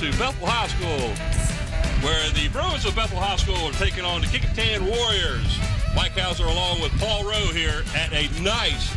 to Bethel High School, where the Bruins of Bethel High School are taking on the Kecoughtan Warriors. Mike Hauser along with Paul Rowe here at a nice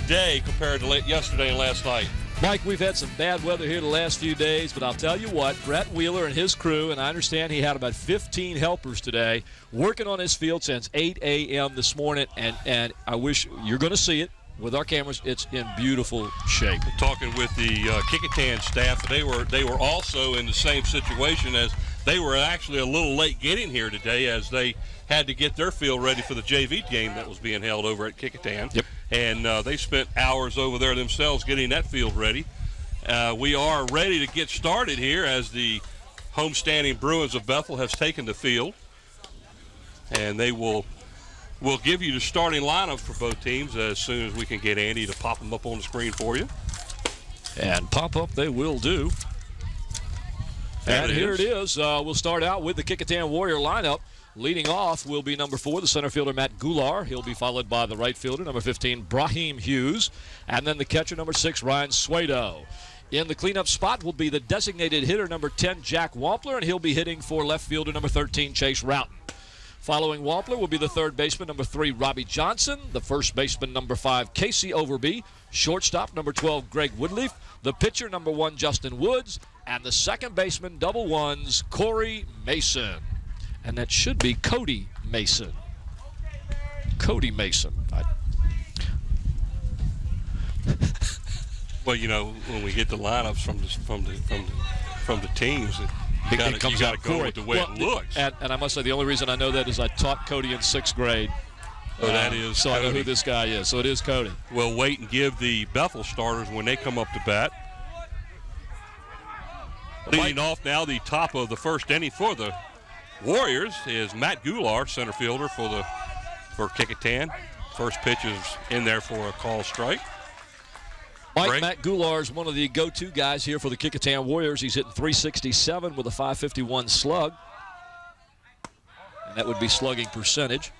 day compared to yesterday and last night. Mike, we've had some bad weather here the last few days, but I'll tell you what, Brett Wheeler and his crew, and I understand he had about 15 helpers today, working on his field since 8 a.m. this morning, and I wish you're going to see it with our cameras. It's in beautiful shape. Talking with the Kecoughtan staff, they were also in the same situation, as they were actually a little late getting here today, as they had to get their field ready for the JV game that was being held over at Kecoughtan. Yep. And they spent hours over there themselves getting that field ready. We are ready to get started here as the homestanding Bruins of Bethel has taken the field. And they will give you the starting lineup for both teams as soon as we can get Andy to pop them up on the screen for you. And pop up they will do. And here it is. We'll start out with the Kecoughtan Warrior lineup. Leading off will be number 4, the center fielder, Matt Goulart. He'll be followed by the right fielder, number 15, Brahim Hughes. And then the catcher, number 6, Ryan Suedo. In the cleanup spot will be the designated hitter, number 10, Jack Wampler, and he'll be hitting for left fielder, number 13, Chase Routon. Following Wampler will be the third baseman, number 3, Robbie Johnson. The first baseman, number 5, Casey Overby. Shortstop, number 12, Greg Woodleaf. The pitcher, number 1, Justin Woods. And the second baseman, double ones, Corey Mason. And that should be Cody Mason. Cody Mason. Well, you know, when we get the lineups from the teams, you got to go with the way it looks. And I must say, the only reason I know that is I taught Cody in 6th grade. So that is so Cody. I know who this guy is. So it is Cody. We'll wait and give the Bethel starters when they come up to bat. Leading off now, the top of the first inning for the Warriors is Matt Goulart, center fielder for Kecoughtan. First pitch is in there for a call strike. Mike, Matt Goulart is one of the go-to guys here for the Kecoughtan Warriors. He's hitting .367 with a .551 slug. And that would be slugging percentage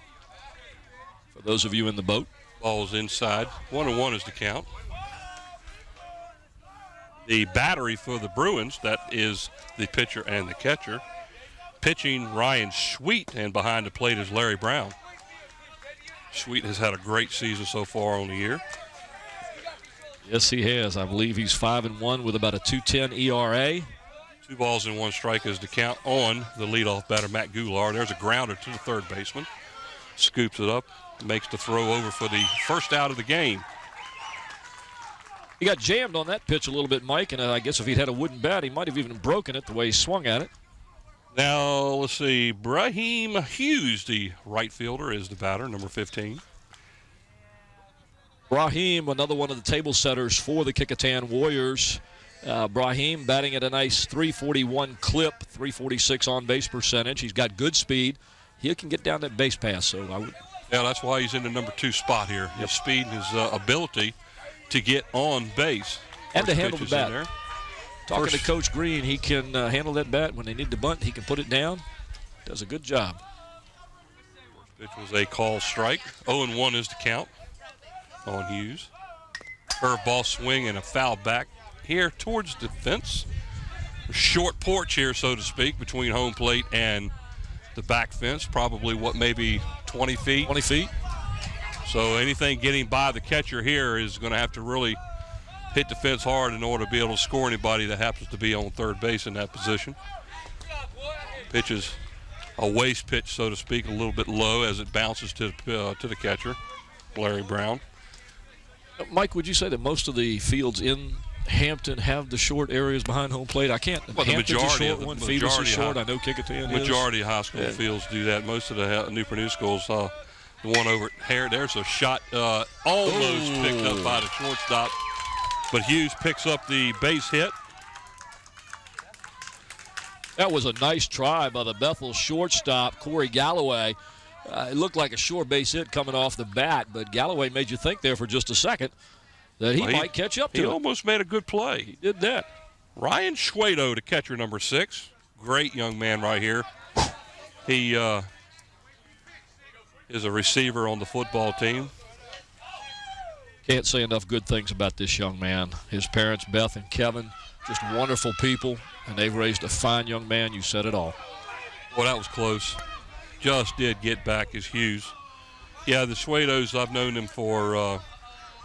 for those of you in the boat. Ball's inside. 1-1 is the count. The battery for the Bruins, that is the pitcher and the catcher. Pitching Ryan Sweet, and behind the plate is Larry Brown. Sweet has had a great season so far on the year. Yes, he has. I believe he's 5-1 with about a 2.10 ERA. 2 balls and 1 strike is the count on the leadoff batter, Matt Goulart. There's a grounder to the third baseman. Scoops it up, makes the throw over for the first out of the game. He got jammed on that pitch a little bit, Mike, and I guess if he'd had a wooden bat, he might have even broken it the way he swung at it. Now, let's see. Brahim Hughes, the right fielder, is the batter, number 15. Brahim, another one of the table setters for the Kecoughtan Warriors. Brahim batting at a nice .341 clip, .346 on-base percentage. He's got good speed. He can get down that base pass, so I would. Yeah, that's why he's in the number 2 spot here. His speed and his ability to get on base. And to handle the bat. Talking to Coach Green, he can handle that bat. When they need to bunt, he can put it down. Does a good job. First pitch was a call strike. 0-1 is the count on Hughes. Curveball swing and a foul back here towards the fence. Short porch here, so to speak, between home plate and the back fence. Probably, maybe 20 feet? 20 feet. So anything getting by the catcher here is going to have to really hit the fence hard in order to be able to score anybody that happens to be on third base in that position. Pitch is a waist pitch, so to speak, a little bit low as it bounces to the catcher, Larry Brown. Mike, would you say that most of the fields in Hampton have the short areas behind home plate? I can't. Well, the majority short, of one feet is short. I know Kecoughtan is. Majority of high school fields do that. Most of the Newport News schools, the one over at Hare, there's a shot almost picked up by the shortstop. But Hughes picks up the base hit. That was a nice try by the Bethel shortstop, Corey Galloway. It looked like a short base hit coming off the bat, but Galloway made you think there for just a second that he might catch up to it. He almost made a good play. He did that. Ryan Suedo, to catcher number 6. Great young man right here. He is a receiver on the football team. Can't say enough good things about this young man. His parents, Beth and Kevin, just wonderful people. And they've raised a fine young man. You said it all. Well, that was close. Just did get back as Hughes. Yeah, the Suedos, I've known them for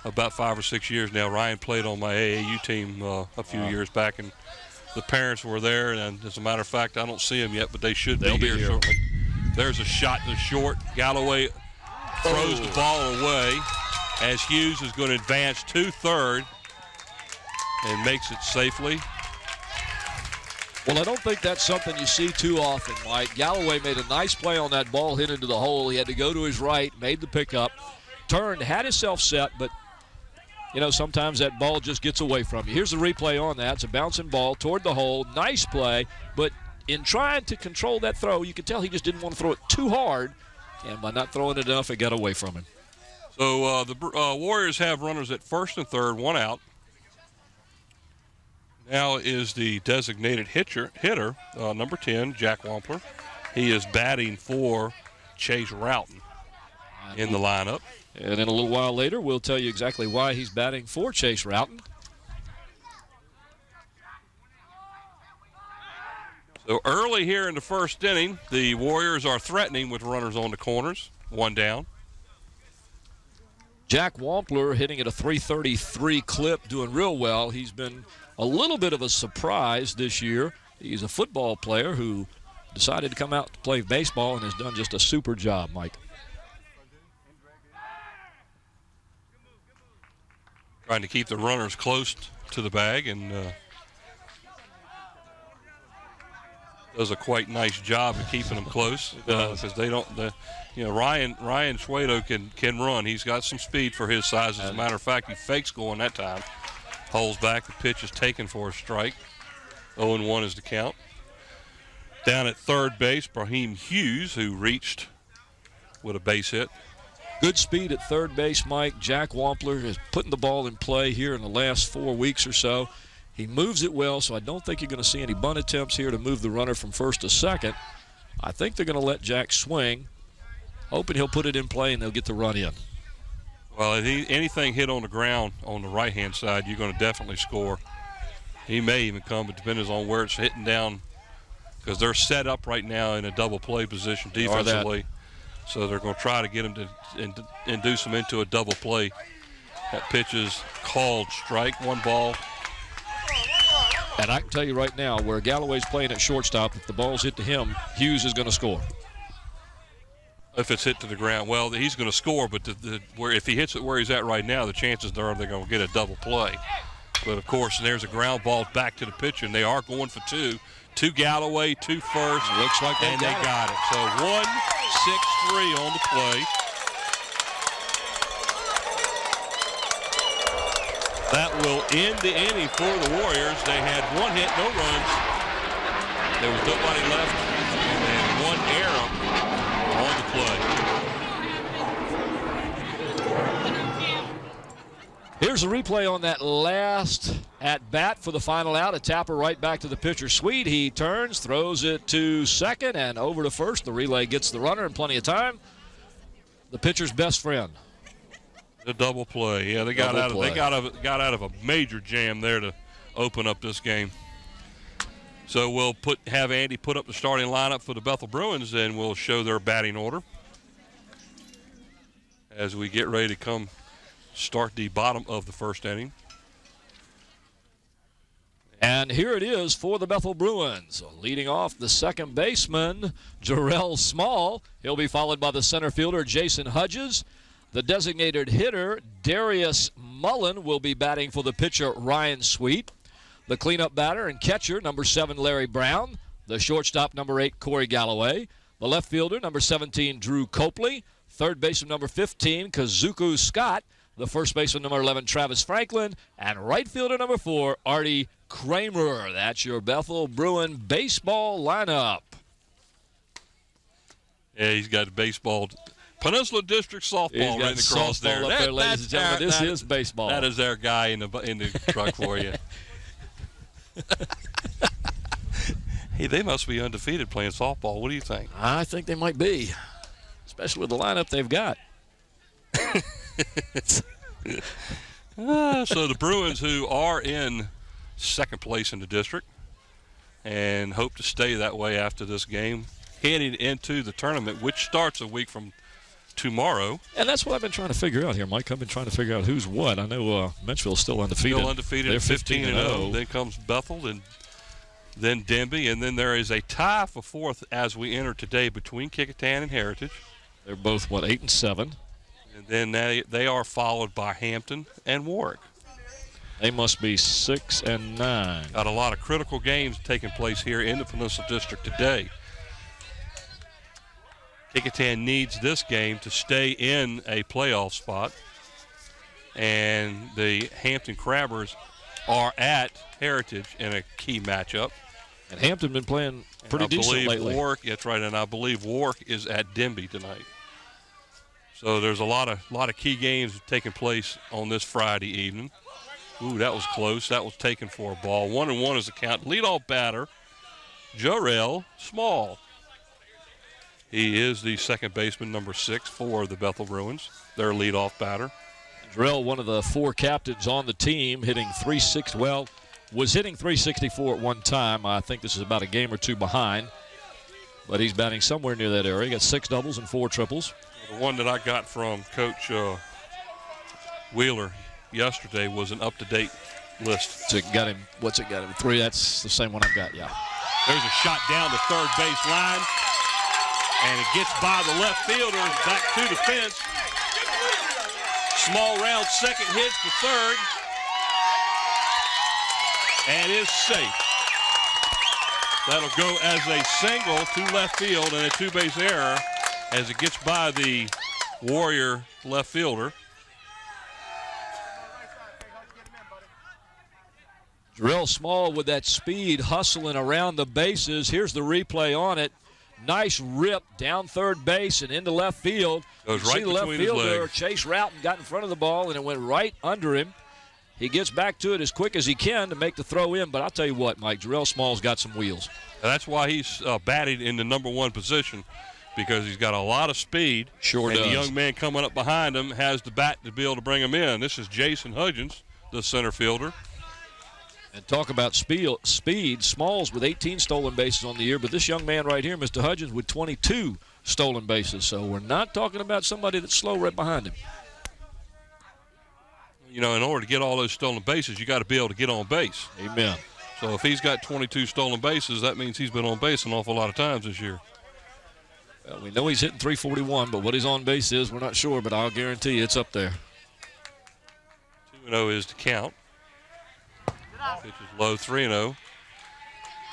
about 5 or 6 years now. Ryan played on my AAU team a few years back, and the parents were there. And as a matter of fact, I don't see them yet, but they should be here shortly. There's a shot to short. Galloway throws the ball away as Hughes is going to advance to third and makes it safely. Well, I don't think that's something you see too often, Mike. Galloway made a nice play on that ball, hit into the hole. He had to go to his right, made the pickup, turned, had himself set, but, you know, sometimes that ball just gets away from you. Here's the replay on that. It's a bouncing ball toward the hole. Nice play, but in trying to control that throw, you could tell he just didn't want to throw it too hard, and by not throwing it enough, it got away from him. So the Warriors have runners at first and third, one out. Now is the designated hitter, number 10, Jack Wampler. He is batting for Chase Roughton in the lineup. And then a little while later, we'll tell you exactly why he's batting for Chase Roughton. So early here in the first inning, the Warriors are threatening with runners on the corners, one down. Jack Wampler hitting at a .333 clip, doing real well. He's been a little bit of a surprise this year. He's a football player who decided to come out to play baseball and has done just a super job, Mike. Trying to keep the runners close to the bag and does a quite nice job of keeping them close because they don't. Ryan Suedo can run. He's got some speed for his size. As a matter of fact, he fakes going that time. Holds back. The pitch is taken for a strike. 0-1 is the count. Down at third base, Brahim Hughes, who reached with a base hit. Good speed at third base, Mike. Jack Wampler is putting the ball in play here in the last 4 weeks or so. He moves it well, so I don't think you're going to see any bunt attempts here to move the runner from first to second. I think they're going to let Jack swing, hoping he'll put it in play and they'll get the run in. Well, if anything hit on the ground on the right-hand side, you're going to definitely score. He may even come, but depends on where it's hitting down because they're set up right now in a double play position defensively. So they're going to try to get him to induce him into a double play. That pitch is called strike, 1 ball. And I can tell you right now, where Galloway's playing at shortstop, if the ball's hit to him, Hughes is going to score. If it's hit to the ground, well, he's going to score, but if he hits it where he's at right now, the chances are they're going to get a double play. But, of course, there's a ground ball back to the pitcher, and they are going for 2. 2 Galloway, 2 first. Looks like they got it. So 1-6-3 on the play. That will end the inning for the Warriors. They had 1 hit, no runs. There was nobody left, and 1 error on the play. Here's a replay on that last at-bat for the final out. A tapper right back to the pitcher. Sweet, he turns, throws it to second, and over to first. The relay gets the runner in plenty of time. The pitcher's best friend. The double play. Yeah, they got out of a major jam there to open up this game. So we'll have Andy put up the starting lineup for the Bethel Bruins, and we'll show their batting order as we get ready to start the bottom of the first inning. And here it is for the Bethel Bruins. Leading off, the second baseman, Jarrell Small. He'll be followed by the center fielder, Jason Hudges. The designated hitter, Darius Mullen, will be batting for the pitcher, Ryan Sweet. The cleanup batter and catcher, number 7, Larry Brown. The shortstop, number 8, Corey Galloway. The left fielder, number 17, Drew Copley. Third baseman, number 15, Kazuku Scott. The first baseman, number 11, Travis Franklin. And right fielder, number 4, Artie Kramer. That's your Bethel Bruin baseball lineup. Yeah, he's got a baseball. Peninsula District softball right across there. Up there, ladies and gentlemen. This is baseball. That is their guy in the truck for you. Hey, they must be undefeated playing softball. What do you think? I think they might be, especially with the lineup they've got. So the Bruins, who are in second place in the district, and hope to stay that way after this game, heading into the tournament, which starts a week from tomorrow. And that's what I've been trying to figure out here, Mike. I've been trying to figure out who's what. I know Menchville's still undefeated. Still undefeated. They're 15-0. Then comes Bethel, and then Denby, and then there is a tie for fourth as we enter today between Kecoughtan and Heritage. They're both, 8 and 7. And then they are followed by Hampton and Warwick. They must be 6 and 9. Got a lot of critical games taking place here in the Peninsula District today. Kecoughtan needs this game to stay in a playoff spot. And the Hampton Crabbers are at Heritage in a key matchup. And Hampton been playing pretty decent lately. Warwick, that's right, and I believe Warwick is at Denby tonight. So there's a lot of key games taking place on this Friday evening. Ooh, that was close. That was taken for a ball. 1-1 is the count. Leadoff batter, Jarrell Small. He is the second baseman, number 6 for the Bethel Bruins. Their leadoff batter. Jarrell, one of the 4 captains on the team, hitting 360. Well, was hitting 364 at one time. I think this is about a game or 2 behind. But he's batting somewhere near that area. He got 6 doubles and 4 triples. The one that I got from Coach Wheeler yesterday was an up-to-date list. So it got him, what's it got him? 3. That's the same one I've got, yeah. There's a shot down the third base line. And it gets by the left fielder, back to the fence. Small round second hits to third. And is safe. That'll go as a single to left field and a 2-base error as it gets by the Warrior left fielder. Jarrell Small with that speed hustling around the bases. Here's the replay on it. Nice rip down third base and into left field. Goes right between left fielder, legs. Chase Roughton got in front of the ball, and it went right under him. He gets back to it as quick as he can to make the throw in. But I'll tell you what, Mike, Jarrell Small's got some wheels. That's why he's batted in the number 1 position, because he's got a lot of speed. Sure does. And the young man coming up behind him has the bat to be able to bring him in. This is Jason Hudgens, the center fielder. And talk about speed. Smalls with 18 stolen bases on the year, but this young man right here, Mr. Hudgens, with 22 stolen bases. So we're not talking about somebody that's slow right behind him. You know, in order to get all those stolen bases, you got to be able to get on base. Amen. So if he's got 22 stolen bases, that means he's been on base an awful lot of times this year. Well, we know he's hitting 341, but what his on base is, we're not sure, but I'll guarantee you it's up there. 2-0 is the count. Pitch is low, 3-0.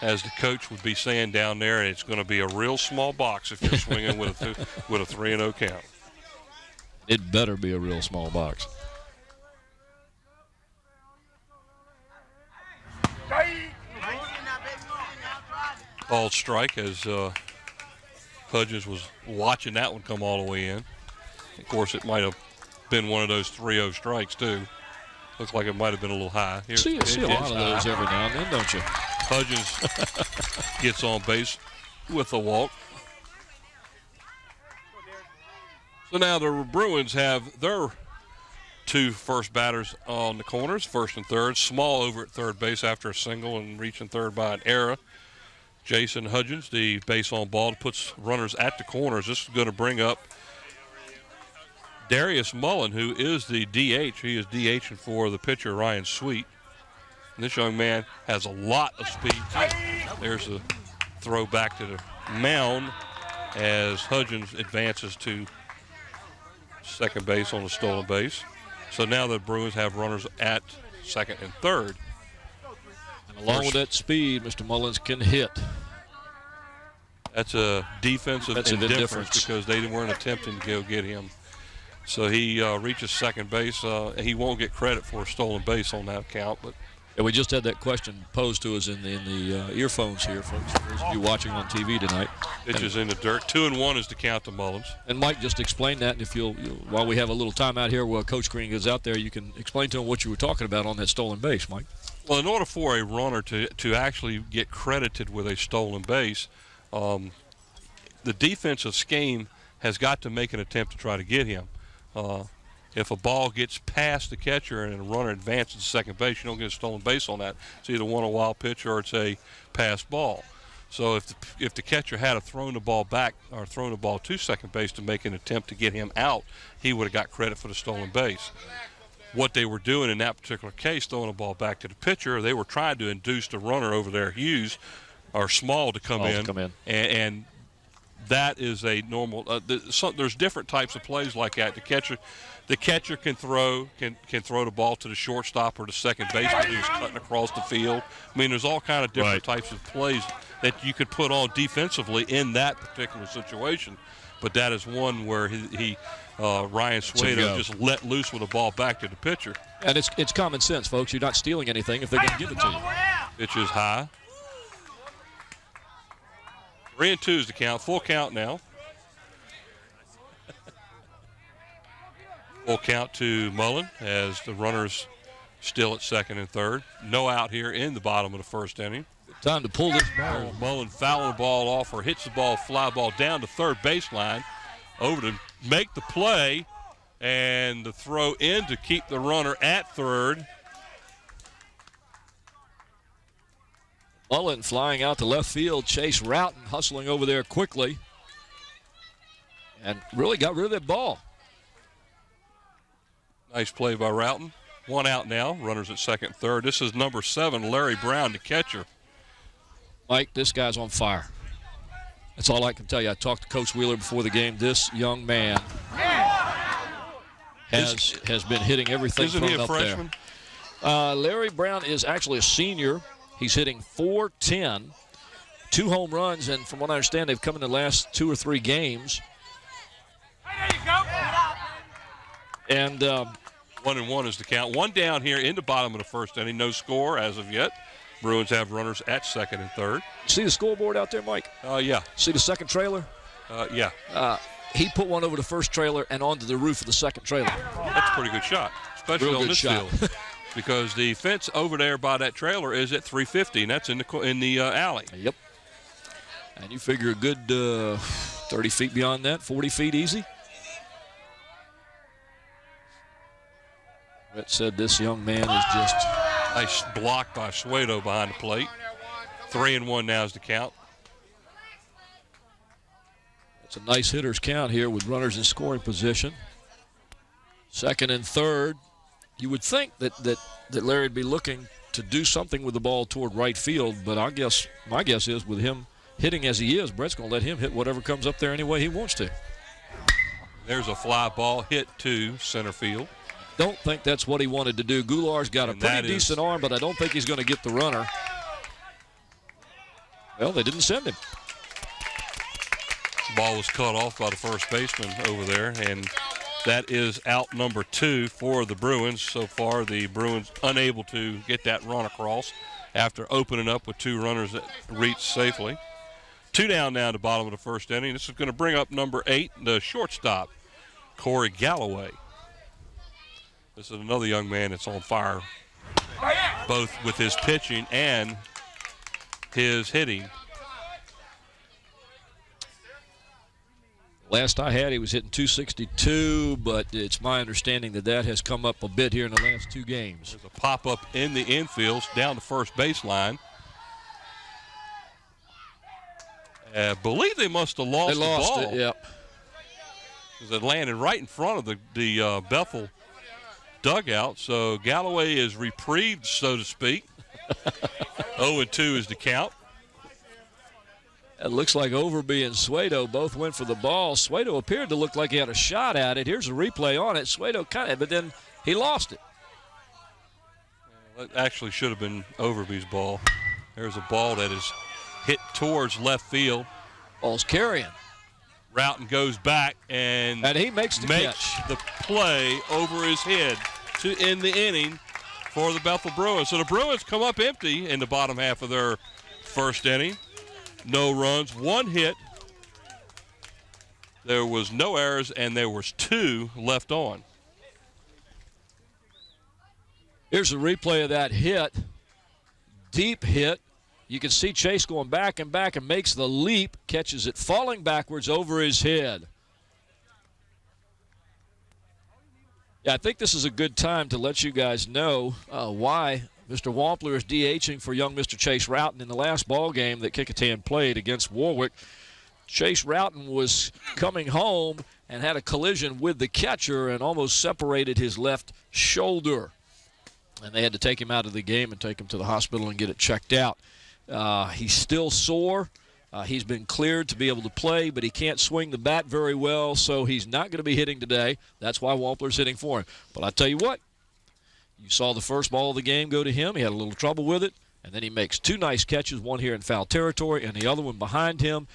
As the coach would be saying down there, it's going to be a real small box if you're swinging with a 3-0 count. It better be a real small box. Called strike as Hudgens was watching that one come all the way in. Of course, it might have been one of those 3-0 strikes, too. Looks like it might have been a little high. See a lot of those every now and then, don't you? Hudgens gets on base with a walk. So now the Bruins have their 2 first batters on the corners, first and third. Small over at third base after a single and reaching third by an error. Jason Hudgens, the base on ball, puts runners at the corners. This is going to bring up Darius Mullen, who is the DH. He is DHing for the pitcher, Ryan Sweet. And this young man has a lot of speed. There's a throw back to the mound as Hudgens advances to second base on the stolen base. So now the Bruins have runners at second and third. And along with that speed, Mr. Mullins can hit. That's a defensive indifference because they weren't attempting to go get him. So he reaches second base. He won't get credit for a stolen base on that count. But yeah, we just had that question posed to us in the earphones here, folks. For those of you watching on TV tonight. Pitches in the dirt. 2-1 is the count to Mullins. And Mike just explained that. And if you'll while we have a little time out here while Coach Green goes out there, you can explain to him what you were talking about on that stolen base, Mike. Well, in order for a runner to actually get credited with a stolen base, the defensive scheme has got to make an attempt to try to get him. if a ball gets past the catcher and a runner advances to second base, you don't get a stolen base on that. It's either a wild pitch or it's a pass ball. So if the catcher had thrown the ball back or thrown the ball to second base to make an attempt to get him out, he would have got credit for the stolen base. What they were doing in that particular case, throwing the ball back to the pitcher, they were trying to induce the runner over there, Hughes, or Small, to come in. And that is a normal. There's different types of plays like that. The catcher can throw the ball to the shortstop or the second baseman who's cutting across the field. I mean, there's all kind of different types of plays that you could put on defensively in that particular situation. But that is one where Ryan Suedo just let loose with the ball back to the pitcher. And it's common sense, folks. You're not stealing anything if they're going to give it to you. Pitch is high. 3-2 is the count. Full count now. Full count to Mullen as the runners still at second and third. No out here in the bottom of the first inning. Time to pull this ball. Mullen fouling the ball off or hits the ball, fly ball down to third baseline. Over to make the play and the throw in to keep the runner at third. Mullen flying out to left field. Chase Roughton hustling over there quickly and really got rid of that ball. Nice play by Roughton. One out now. Runners at second, third. This is number 7, Larry Brown, the catcher. Mike, this guy's on fire. That's all I can tell you. I talked to Coach Wheeler before the game. This young man has been hitting everything from up there. Isn't he a freshman? Larry Brown is actually a senior. He's hitting .410, 2 home runs, and from what I understand, they've come in the last 2 or 3 games. There you go. And 1-1 is the count. One down here in the bottom of the first inning. No score as of yet. Bruins have runners at second and third. See the scoreboard out there, Mike? Yeah. See the second trailer? Yeah. He put one over the first trailer and onto the roof of the second trailer. That's a pretty good shot, especially on this field. Because the fence over there by that trailer is at 350, and that's in the alley. Yep. And you figure a good 30 feet beyond that, 40 feet easy. Brett said this young man is just... Nice block by Suedo behind the plate. 3-1 now is the count. It's a nice hitter's count here with runners in scoring position. Second and third. You would think that Larry would be looking to do something with the ball toward right field, but my guess is with him hitting as he is, Brett's going to let him hit whatever comes up there any way he wants to. There's a fly ball hit to center field. Don't think that's what he wanted to do. Goulart's got a pretty decent arm, but I don't think he's going to get the runner. Well, they didn't send him. The ball was cut off by the first baseman over there, and that is out number 2 for the Bruins. So far, the Bruins unable to get that run across after opening up with 2 runners that reached safely. 2 down now at the bottom of the first inning. This is going to bring up number 8, the shortstop, Corey Galloway. This is another young man that's on fire, both with his pitching and his hitting. Last I had, he was hitting .262, but it's my understanding that has come up a bit here in the last 2 games. There's a pop-up in the infield down the first baseline. I believe they must have lost the ball. They lost it, yep. Because it landed right in front of the Bethel dugout, so Galloway is reprieved, so to speak. 0-2 is the count. It looks like Overby and Suedo both went for the ball. Suedo appeared to look like he had a shot at it. Here's a replay on it. Suedo kind of, but then he lost it. Well, it actually should have been Overby's ball. There's a ball that is hit towards left field. Ball's carrying. Roughton goes back and he makes the catch. The play over his head to end the inning for the Bethel Bruins. So the Bruins come up empty in the bottom half of their first inning. No runs, 1 hit. There was no errors, and there was 2 left on. Here's a replay of that hit. Deep hit. You can see Chase going back and makes the leap, catches it falling backwards over his head. Yeah, I think this is a good time to let you guys know why Mr. Wampler is DHing for young Mr. Chase Roughton in the last ball game that Kecoughtan played against Warwick. Chase Roughton was coming home and had a collision with the catcher and almost separated his left shoulder. And they had to take him out of the game and take him to the hospital and get it checked out. He's still sore. He's been cleared to be able to play, but he can't swing the bat very well, so he's not going to be hitting today. That's why Wampler's hitting for him. But I tell you what, you saw the first ball of the game go to him. He had a little trouble with it, and then he makes two nice catches, one here in foul territory and the other one behind him.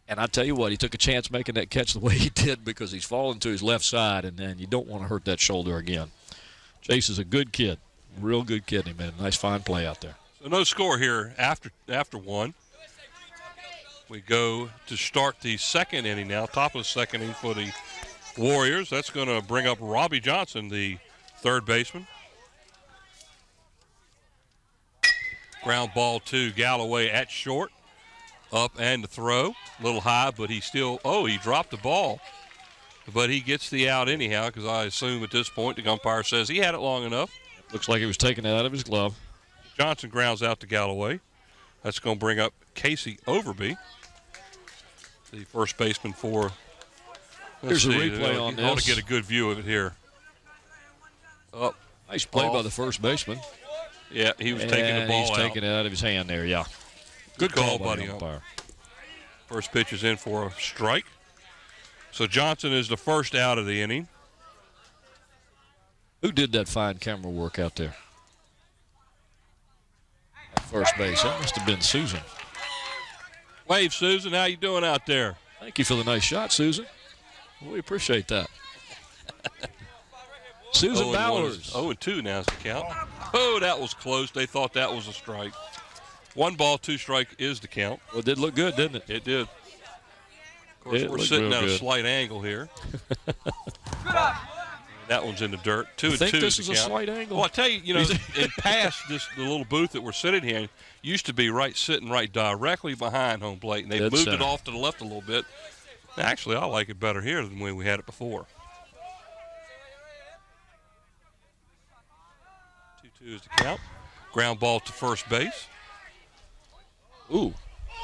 And I tell you what, he took a chance making that catch the way he did because he's falling to his left side, and then you don't want to hurt that shoulder again. Chase is a good kid, real good kid. He made a nice, fine play out there. So no score here after one. We go to start the second inning now, top of the second inning for the Warriors. That's going to bring up Robbie Johnson, the third baseman. Ground ball to Galloway at short. Up and the throw. A little high, but he still, he dropped the ball. But he gets the out anyhow because I assume at this point the umpire says he had it long enough. Looks like he was taking it out of his glove. Johnson grounds out to Galloway. That's going to bring up Casey Overby, the first baseman for. Here's a replay on this. I want to get a good view of it here. Nice play by the first baseman. Yeah, he was taking the ball out. He's taking it out of his hand there, yeah. Good call, buddy. First pitch is in for a strike. So Johnson is the first out of the inning. Who did that fine camera work out there? At first base. That must have been Susan. Wave, Susan. How you doing out there? Thank you for the nice shot, Susan. We appreciate that. Susan Bowers. 0-2 now is the count. Oh, that was close. They thought that was a strike. 1 ball, 2 strike is the count. Well, it did look good, didn't it? It did. Of course, we're sitting at a slight angle here. That one's in the dirt. 2-2 is the count. Think this is a slight angle? Well, I tell you, in past the little booth that we're sitting here used to be sitting right directly behind home plate, and they moved it off to the left a little bit. Actually, I like it better here than when we had it before. 2-2 is the count. Ground ball to first base. Ooh.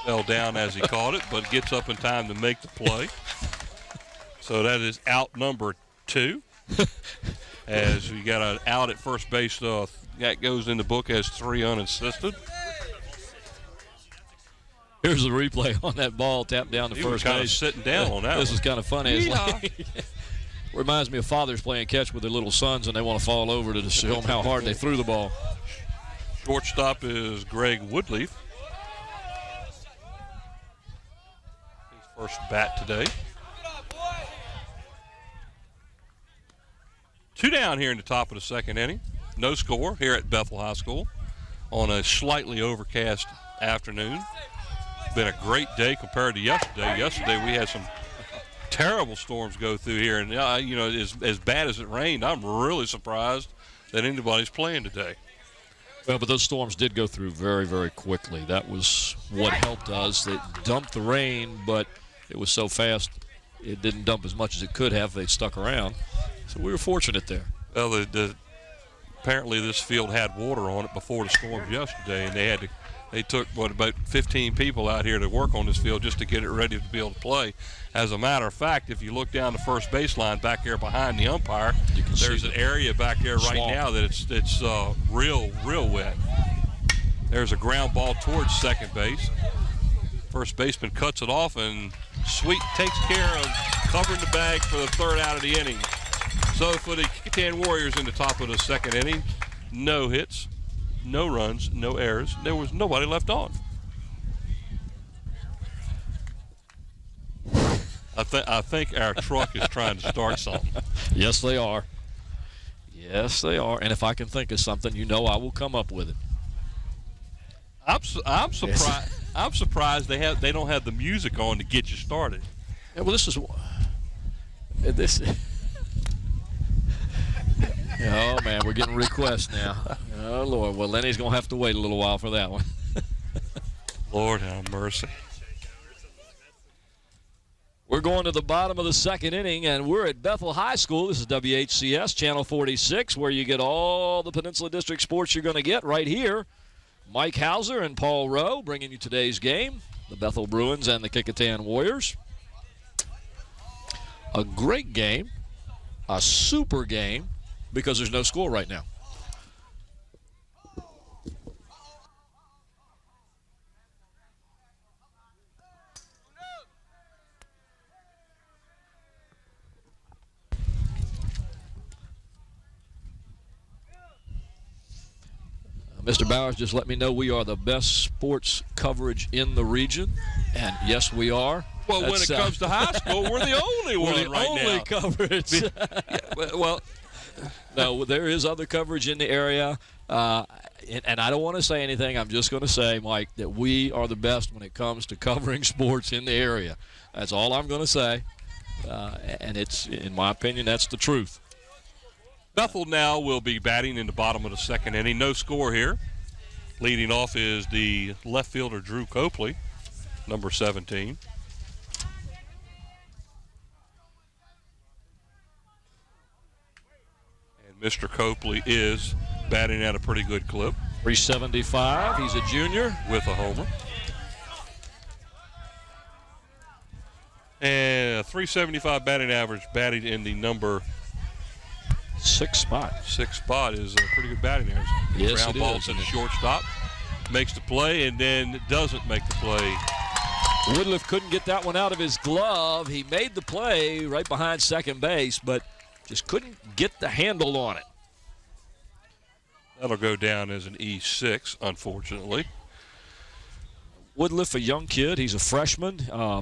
Fell down as he caught it, but gets up in time to make the play. So that is out number 2. As we got an out at first base, that goes in the book as 3 unassisted. Here's the replay on that ball tapped down to first base. He was kind of sitting down on that This one. is kind of funny. Reminds me of fathers playing catch with their little sons, and they want to fall over to show them how hard they threw the ball. Shortstop is Greg Woodleaf. His first bat today. 2 down here in the top of the second inning. No score here at Bethel High School on a slightly overcast afternoon. Been a great day compared to yesterday. Yesterday we had some terrible storms go through here, and as bad as it rained, I'm really surprised that anybody's playing today. Well, but those storms did go through very, very quickly. That was what helped us. They dumped the rain, but it was so fast it didn't dump as much as it could have if they'd stuck around. So we were fortunate there. Well, apparently this field had water on it before the storms yesterday, and they took about 15 people out here to work on this field just to get it ready to be able to play. As a matter of fact, if you look down the first baseline back there behind the umpire, there's an area back there right now that it's real wet. There's a ground ball towards second base. First baseman cuts it off, and Sweet takes care of covering the bag for the third out of the inning. So for the Kecoughtan Warriors in the top of the second inning, no hits, no runs, no errors. There was nobody left on. I think our truck is trying to start something. Yes, they are. Yes, they are. And if I can think of something, I will come up with it. I'm surprised. Yes. I'm surprised they don't have the music on to get you started. Yeah, well, this. Oh man, we're getting requests now. Oh Lord, well Lenny's gonna have to wait a little while for that one. Lord have mercy. We're going to the bottom of the second inning, and we're at Bethel High School. This is WHCS, Channel 46, where you get all the Peninsula District sports you're going to get right here. Mike Hauser and Paul Rowe bringing you today's game, the Bethel Bruins and the Kecoughtan Warriors. A great game, a super game, because there's no score right now. Mr. Bowers just let me know we are the best sports coverage in the region, and yes, we are. Well, when it comes to high school, we're the only one we're the right only now. coverage. Well, no, there is other coverage in the area, and I don't want to say anything. I'm just going to say, Mike, that we are the best when it comes to covering sports in the area. That's all I'm going to say, and it's, in my opinion, that's the truth. Bethel now will be batting in the bottom of the second inning. No score here. Leading off is the left fielder, Drew Copley, number 17. And Mr. Copley is batting at a pretty good clip. 375. He's a junior. With a homer. And a 375 batting average, batting in the number 6 spot. 6 spot is a pretty good batting average. Yes, Ground it ball is. to the shortstop, makes the play, and then doesn't make the play. Woodliff couldn't get that one out of his glove. He made the play right behind second base, but just couldn't get the handle on it. That'll go down as an E6, unfortunately. Woodliff, a young kid. He's a freshman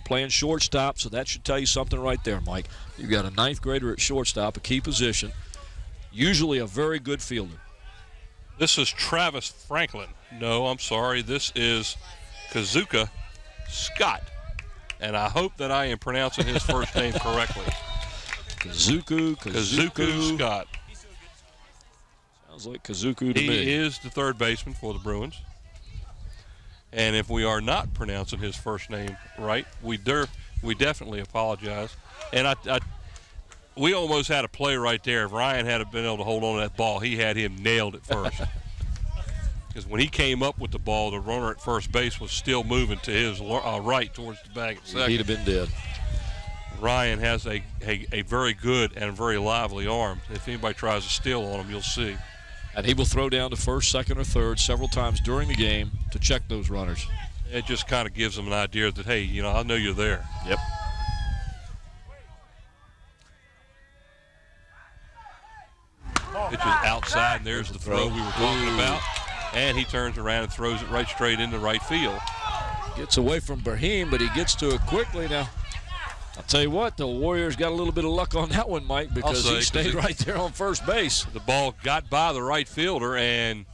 playing shortstop, so that should tell you something right there, Mike. You've got a ninth grader at shortstop, a key position. Usually a very good fielder. This is Travis Franklin. No, I'm sorry. This is Kazuka Scott. And I hope that I am pronouncing his first name correctly. Kazuku Scott. Sounds like Kazuku to me. He is the third baseman for the Bruins. And if we are not pronouncing his first name right, we definitely apologize. And we almost had a play right there. If Ryan had been able to hold on to that ball, he had him nailed at first. Because when he came up with the ball, the runner at first base was still moving to his right towards the bag at second. He'd have been dead. Ryan has a very good and very lively arm. If anybody tries to steal on him, you'll see. And he will throw down to first, second, or third several times during the game to check those runners. It just kind of gives them an idea that, hey, I know you're there. Yep. Pitch is outside, and there's the throw we were talking about. And he turns around and throws it right straight into right field. Gets away from Brahim, but he gets to it quickly. Now, I'll tell you what, the Warriors got a little bit of luck on that one, Mike, because he stayed right there on first base. The ball got by the right fielder, and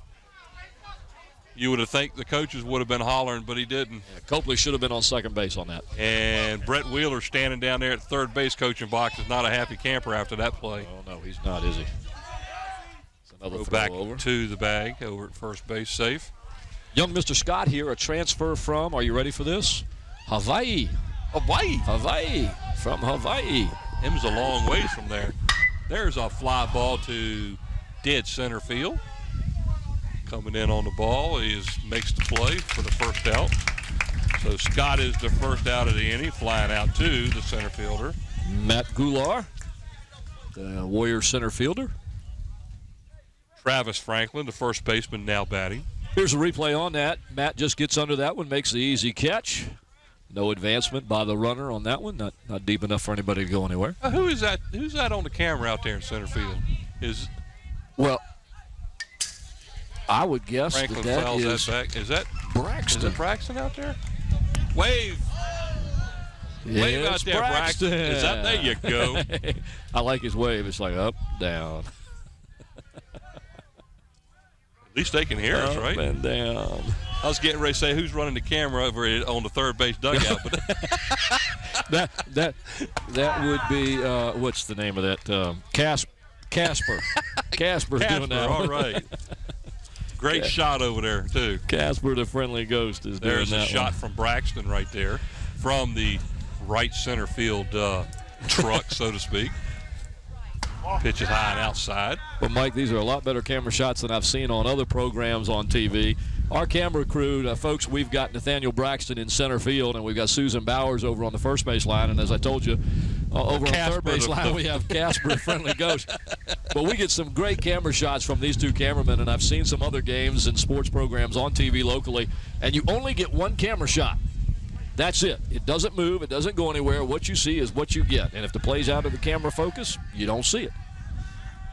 you would have think the coaches would have been hollering, but he didn't. Yeah, Copley should have been on second base on that. And Brett Wheeler standing down there at the third base coaching box is not a happy camper after that play. Oh, no, he's not, is he? Another throw back over to the bag over at first base, safe. Young Mr. Scott here, a transfer from, are you ready for this? Hawaii. Hawaii. From Hawaii. Him's a long ways from there. There's a fly ball to dead center field. Coming in on the ball, he makes the play for the first out. So Scott is the first out of the inning, flying out to the center fielder. Matt Goulart, the Warriors center fielder. Travis Franklin, the first baseman, now batting. Here's a replay on that. Matt just gets under that one, makes the easy catch. No advancement by the runner on that one. Not deep enough for anybody to go anywhere. Who is that? Who's that on the camera out there in center field? Well, I would guess Franklin that fouls is that back. Is that Braxton. Is it Braxton out there? Wave. Wave out there, Braxton. Is that? There you go. I like his wave. It's like up, down. At least they can hear us, right? Up and down. I was getting ready to say who's running the camera over on the third base dugout, but that would be what's the name of that? Casper. Casper's doing that. All right. Great shot over there too. Casper, the friendly ghost, is doing that. There's a shot from Braxton right there, from the right center field truck, so to speak. Pitch is high and outside. But, Mike, these are a lot better camera shots than I've seen on other programs on TV. Our camera crew, folks, we've got Nathaniel Braxton in center field, and we've got Susan Bowers over on the first base line. And as I told you, over on the third base line, we have Casper, Friendly Ghost. But we get some great camera shots from these two cameramen, and I've seen some other games and sports programs on TV locally, and you only get one camera shot. That's it. It doesn't move. It doesn't go anywhere. What you see is what you get. And if the play's out of the camera focus, you don't see it.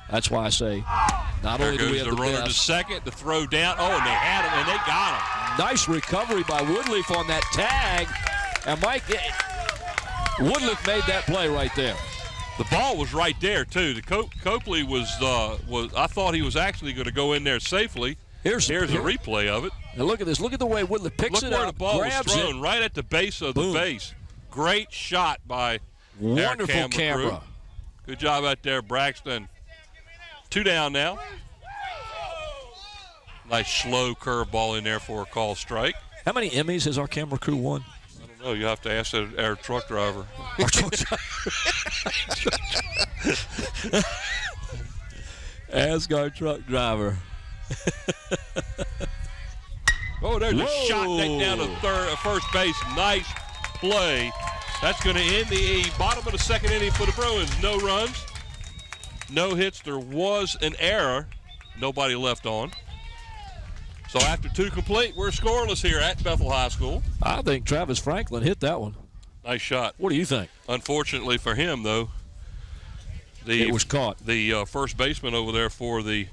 That's why I say not only do we have the runner to second, to throw down. Oh, and they had him, and they got him. Nice recovery by Woodleaf on that tag. And, Mike, Woodleaf made that play right there. The ball was right there, too. The Copley was I thought he was actually going to go in there safely. Here's a replay of it. And look at this. Look at the way Woodley picks it up, Look where the ball was thrown, it. right at the base of the base. Great shot by wonderful camera. Crew. Good job out there, Braxton. 2 down now. Nice slow curveball in there for a call strike. How many Emmys has our camera crew won? I don't know. You have to ask our truck driver. Ask our truck driver. Oh, there's a shot down to first base. Nice play. That's going to end the bottom of the second inning for the Bruins. No runs, no hits. There was an error. Nobody left on. So after 2 complete, we're scoreless here at Bethel High School. I think Travis Franklin hit that one. Nice shot. What do you think? Unfortunately for him, though, it was caught. The first baseman over there for the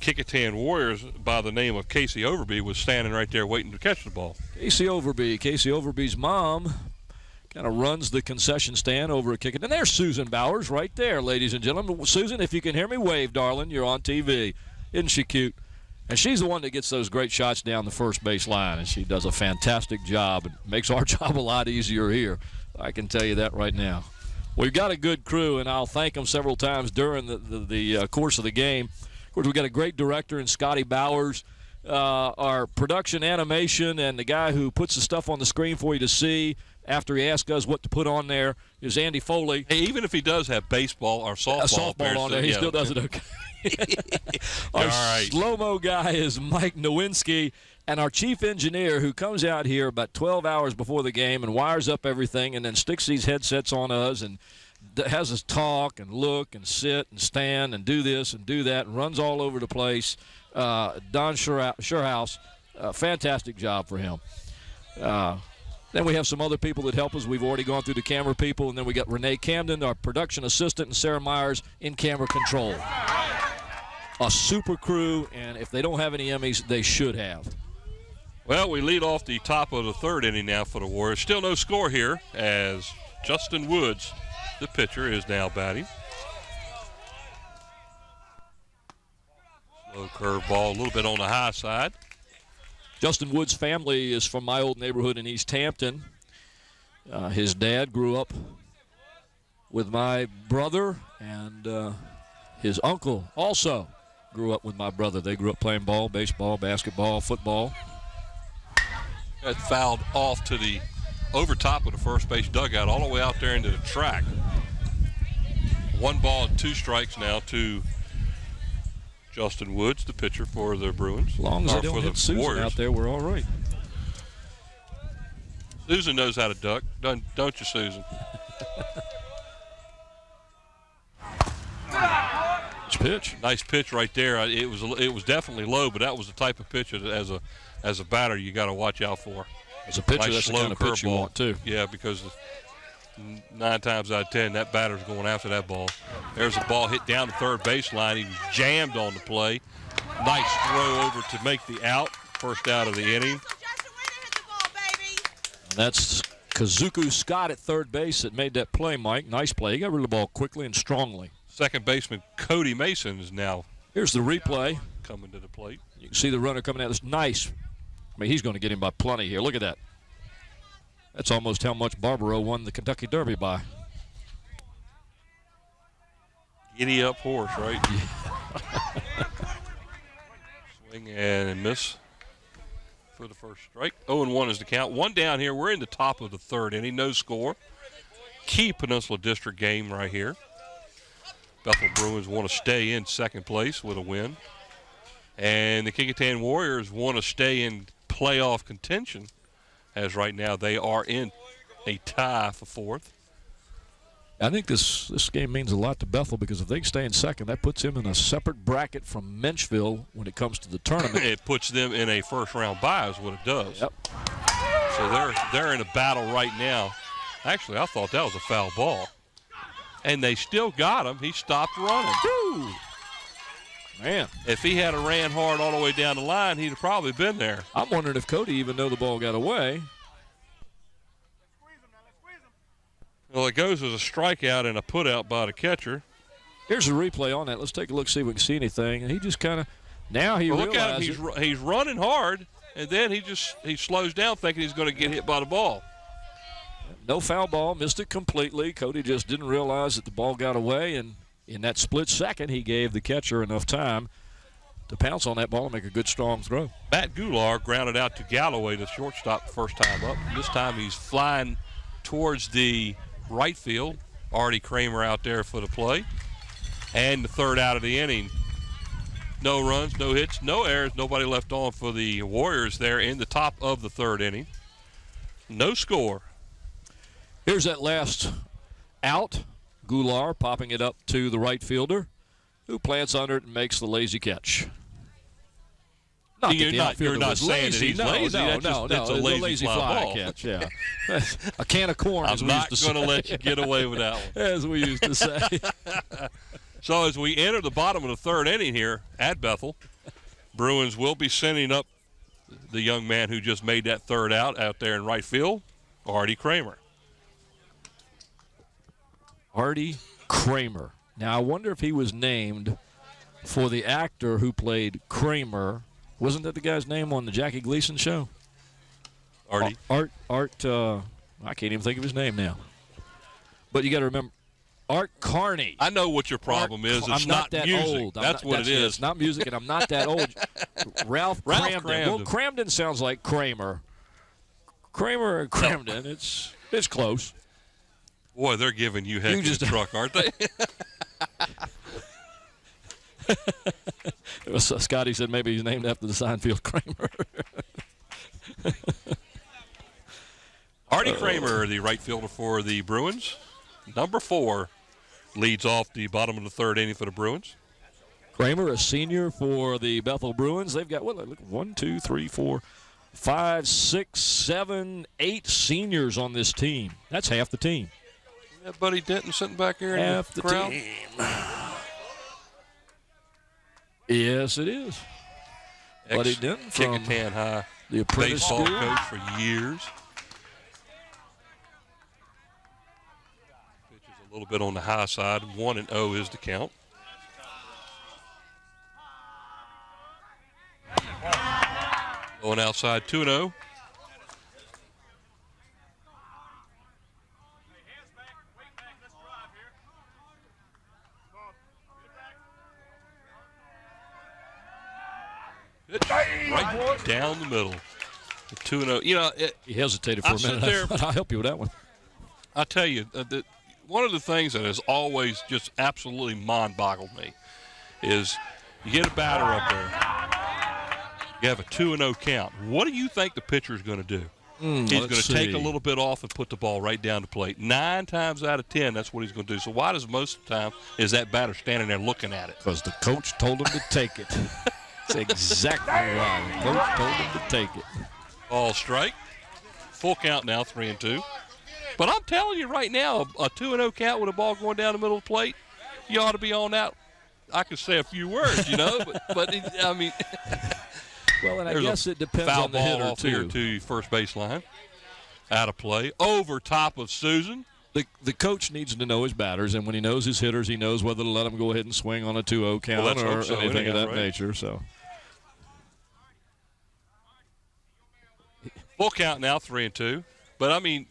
Kecoughtan Warriors by the name of Casey Overby was standing right there waiting to catch the ball. Casey Overby's mom kind of runs the concession stand over at Kecoughtan. And there's Susan Bowers right there, ladies and gentlemen. Susan, if you can hear me, wave, darling. You're on TV. Isn't she cute? And she's the one that gets those great shots down the first base line, and she does a fantastic job and makes our job a lot easier here. I can tell you that right now. We've got a good crew, and I'll thank them several times during the course of the game. Of course, we've got a great director in Scotty Bowers. Our production animation and the guy who puts the stuff on the screen for you to see after he asks us what to put on there is Andy Foley. Hey, even if he does have baseball or softball on there, he still does it okay. Our slow-mo guy is Mike Nowinski, and our chief engineer who comes out here about 12 hours before the game and wires up everything and then sticks these headsets on us and has us talk and look and sit and stand and do this and do that and runs all over the place. Don Sherhouse, fantastic job for him. Then we have some other people that help us. We've already gone through the camera people, and then we got Renee Camden, our production assistant, and Sarah Myers in camera control. A super crew, and if they don't have any Emmys, they should have. Well, we lead off the top of the third inning now for the Warriors. Still no score here as Justin Woods, the pitcher, is now batting. Slow curveball, a little bit on the high side. Justin Woods' family is from my old neighborhood in East Hampton. His dad grew up with my brother, and his uncle also grew up with my brother. They grew up playing ball, baseball, basketball, football. That fouled off to the over top of the first base dugout, all the way out there into the track. 1 ball and 2 strikes now to Justin Woods, the pitcher for the Bruins. As long as they don't hit Susan Warriors. out there, we're all right. Susan knows how to duck, don't you, Susan? Pitch. Nice pitch right there. It was definitely low, but that was the type of pitch that as a batter you got to watch out for. As a pitcher, nice that's the kind of pitch you want too. Yeah, because 9 times out of 10, that batter's going after that ball. There's a ball hit down the third baseline. He was jammed on the play. Nice throw over to make the out. First out of the inning. And that's Kazuku Scott at third base that made that play, Mike. Nice play. He got rid of the ball quickly and strongly. Second baseman Cody Mason is now. Here's the replay. Coming to the plate. You can see the runner coming out. It's nice. I mean, he's going to get him by plenty here. Look at that. That's almost how much Barbaro won the Kentucky Derby by. Giddy up horse, right? Swing and miss for the first strike. 0-1 is the count. 1 down here. We're in the top of the third inning. No score. key Peninsula District game right here. Bethel Bruins want to stay in second place with a win. And the Kecoughtan Warriors want to stay in playoff contention, as right now they are in a tie for fourth. I think this game means a lot to Bethel because if they stay in second, that puts him in a separate bracket from Menchville when it comes to the tournament. It puts them in a first-round bye is what it does. Yep. So they're in a battle right now. Actually, I thought that was a foul ball. And they still got him. He stopped running. Woo! Man. If he had ran hard all the way down the line, he'd have probably been there. I'm wondering if Cody, even though the ball got away. Well, it goes as a strikeout and a put-out by the catcher. Here's a replay on that. Let's take a look, see if we can see anything. And he just kind of, now he realizes. Look at him. He's running hard, and then he slows down thinking he's going to get hit by the ball. No foul ball, missed it completely. Cody just didn't realize that the ball got away, and in that split second, he gave the catcher enough time to pounce on that ball and make a good, strong throw. Matt Goulart grounded out to Galloway, the shortstop, the first time up. This time he's flying towards the right field. Artie Kramer out there for the play. And the third out of the inning. No runs, no hits, no errors, nobody left on for the Warriors there in the top of the third inning. No score. Here's that last out. Goulart popping it up to the right fielder, who plants under it and makes the lazy catch. You're not saying that he's lazy. No. It's a lazy fly ball. Catch, yeah. A can of corn, I'm not going to let you get away with that one. As we used to say. So as we enter the bottom of the third inning here at Bethel, Bruins will be sending up the young man who just made that third out there in right field, Artie Kramer. Artie Kramer. Now, I wonder if he was named for the actor who played Kramer. Wasn't that the guy's name on the Jackie Gleason show? Artie? Art, I can't even think of his name now. But you got to remember, Art Carney. I know what your problem is. It's I'm not that music. old. That's what it is. It's not music, and I'm not that old. Ralph Cramden. Well, Cramden sounds like Kramer. Kramer and Cramden. It's close. Boy, they're giving you heck in the truck, aren't they? Scotty said maybe he's named after the Seinfeld Kramer. Artie Kramer, the right fielder for the Bruins. Number 4 leads off the bottom of the third inning for the Bruins. Kramer, a senior for the Bethel Bruins. They've got, 1, 2, 3, 4, 5, 6, 7, 8 seniors on this team. That's half the team. That Buddy Denton sitting back here half in the crowd? Team. Yes, it is. Buddy Denton from Kecoughtan High, the apprentice baseball school. coach for years. Pitches a little bit on the high side. 1-0 is the count. Going outside 2-0. Right down the middle. 2-0. You know, he hesitated for a minute. I'll help you with that one. I tell you, one of the things that has always just absolutely mind-boggled me is you get a batter up there. You have a 2-0 count. What do you think the pitcher is going to do? He's going to take a little bit off and put the ball right down the plate. 9 times out of 10, that's what he's going to do. So why does most of the time is that batter standing there looking at it? Because the coach told him to take it. That's exactly right. The coach told him to take it. Ball strike. Full count now, 3-2. But I'm telling you right now, a 2-0 count with a ball going down the middle of the plate, you ought to be on that. I could say a few words, you know, but I mean. Well, and I guess it depends on the hitter, off here to first baseline. Out of play. Over top of Susan. The coach needs to know his batters, and when he knows his hitters, he knows whether to let them go ahead and swing on a 2-0 count or anything of that nature. So. Full count now, 3-2. But, I mean,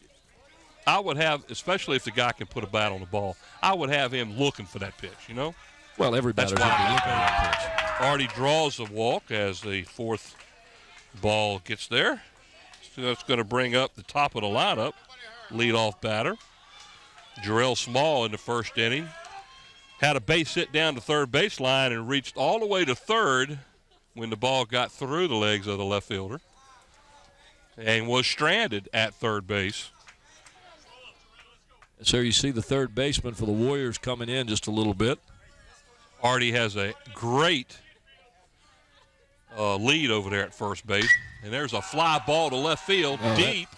I would have, especially if the guy can put a bat on the ball, I would have him looking for that pitch, you know? Well, every batter's going to be looking at that pitch. Artie draws the walk as the fourth ball gets there. So that's going to bring up the top of the lineup, leadoff batter. Jarrell Small in the first inning had a base hit down the third baseline and reached all the way to third when the ball got through the legs of the left fielder and was stranded at third base. So you see the third baseman for the Warriors coming in just a little bit. Artie has a great lead over there at first base. And there's a fly ball to left field, deep.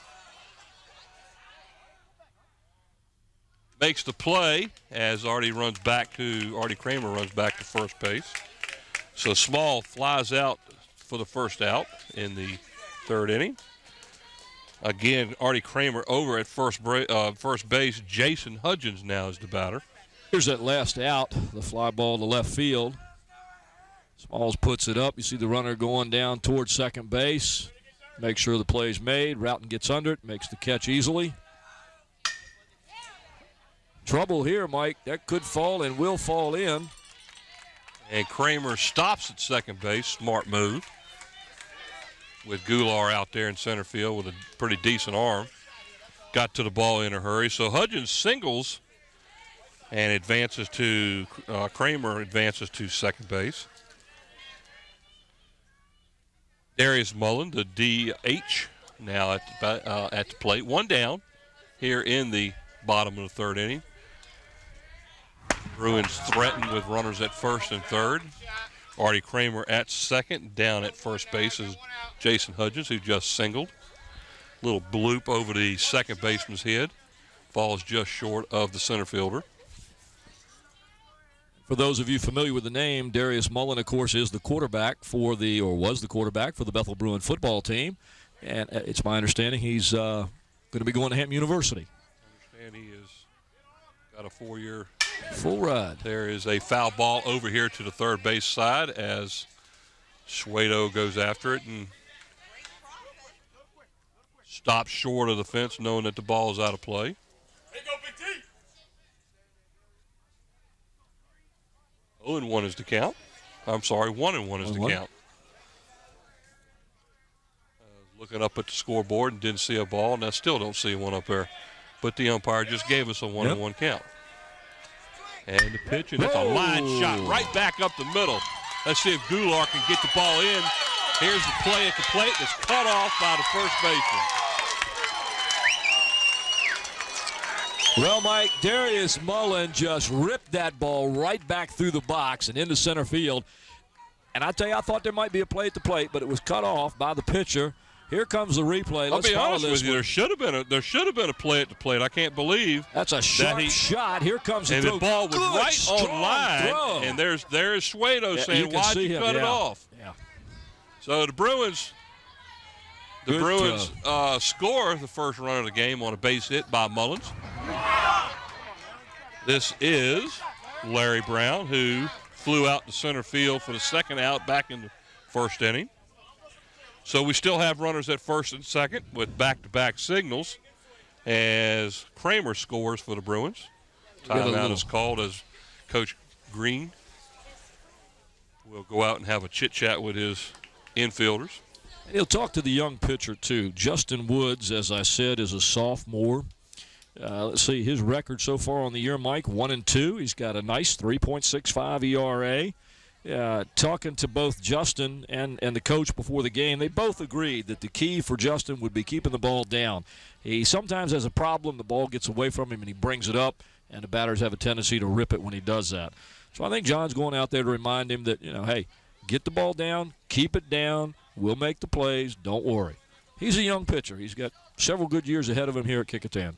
Makes the play as Artie Kramer runs back to first base. So Small flies out for the first out in the third inning. Again, Artie Kramer over at first base. Jason Hudgens now is the batter. Here's that last out, the fly ball to left field. Smalls puts it up. You see the runner going down towards second base. Make sure the play's made. Routon gets under it, makes the catch easily. Trouble here, Mike. That could fall and will fall in. And Kramer stops at second base. Smart move. With Goulart out there in center field with a pretty decent arm. Got to the ball in a hurry. So Hudgens singles and advances to Kramer advances to second base. Darius Mullen, the DH, now at the plate. One down here in the bottom of the third inning. Bruins threatened with runners at first and third. Artie Kramer at second. Down at first base is Jason Hudgens, who just singled. Little bloop over the second baseman's head. Falls just short of the center fielder. For those of you familiar with the name, Darius Mullen, of course, is the quarterback was the quarterback for the Bethel Bruin football team. And it's my understanding he's going to be going to Hampton University. I understand he has got a 4-year full ride. There is a foul ball over here to the third base side as Suedo goes after it and stops short of the fence, knowing that the ball is out of play. 0-1 is the count. I'm sorry, 1-1 is the count. Looking up at the scoreboard and didn't see a ball, and I still don't see one up there. But the umpire just gave us a 1-1 count. And the pitch, and it's a line shot right back up the middle. Let's see if Goulart can get the ball in. Here's the play at the plate that's cut off by the first baseman. Well, Mike, Darius Mullen just ripped that ball right back through the box and into center field. And I tell you, I thought there might be a play at the plate, but it was cut off by the pitcher. Here comes the replay. I'll be honest with you. There should have been a play at the plate. I can't believe that's a sharp shot. Here comes the throw. And the ball was right on line. Throw. And there's Suedo saying, "Why'd you cut it off?" Yeah. So the Bruins score the first run of the game on a base hit by Mullins. This is Larry Brown, who flew out to center field for the second out back in the first inning. So we still have runners at first and second with back-to-back signals as Kramer scores for the Bruins. Timeout is called as Coach Green will go out and have a chit-chat with his infielders. He'll talk to the young pitcher, too. Justin Woods, as I said, is a sophomore. Let's see, his record so far on the year, Mike, 1-2. He's got a nice 3.65 ERA. Talking to both Justin and the coach before the game, they both agreed that the key for Justin would be keeping the ball down. He sometimes has a problem. The ball gets away from him, and he brings it up, and the batters have a tendency to rip it when he does that. So I think John's going out there to remind him that, hey, get the ball down, keep it down, we'll make the plays, don't worry. He's a young pitcher. He's got several good years ahead of him here at Kecoughtan.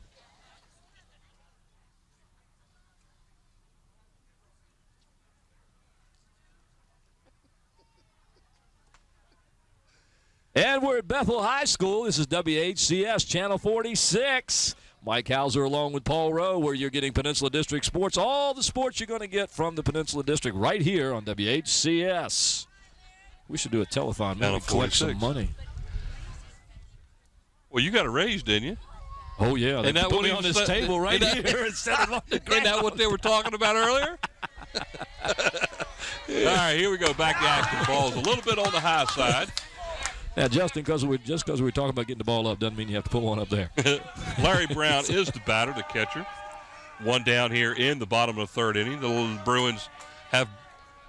And we're at Bethel High School. This is WHCS Channel 46. Mike Hauser along with Paul Rowe, where you're getting Peninsula District sports. All the sports you're going to get from the Peninsula District right here on WHCS. We should do a telethon, maybe collect some money. Well, you got a raise, didn't you? Oh, yeah. They put me on this table right here instead of on the ground. Isn't that what they were talking about earlier? All right, here we go. Back to action. The ball's a little bit on the high side. Yeah, Justin, because we're talking about getting the ball up doesn't mean you have to put one up there. Larry Brown is the batter, the catcher. One down here in the bottom of the third inning. The Bruins have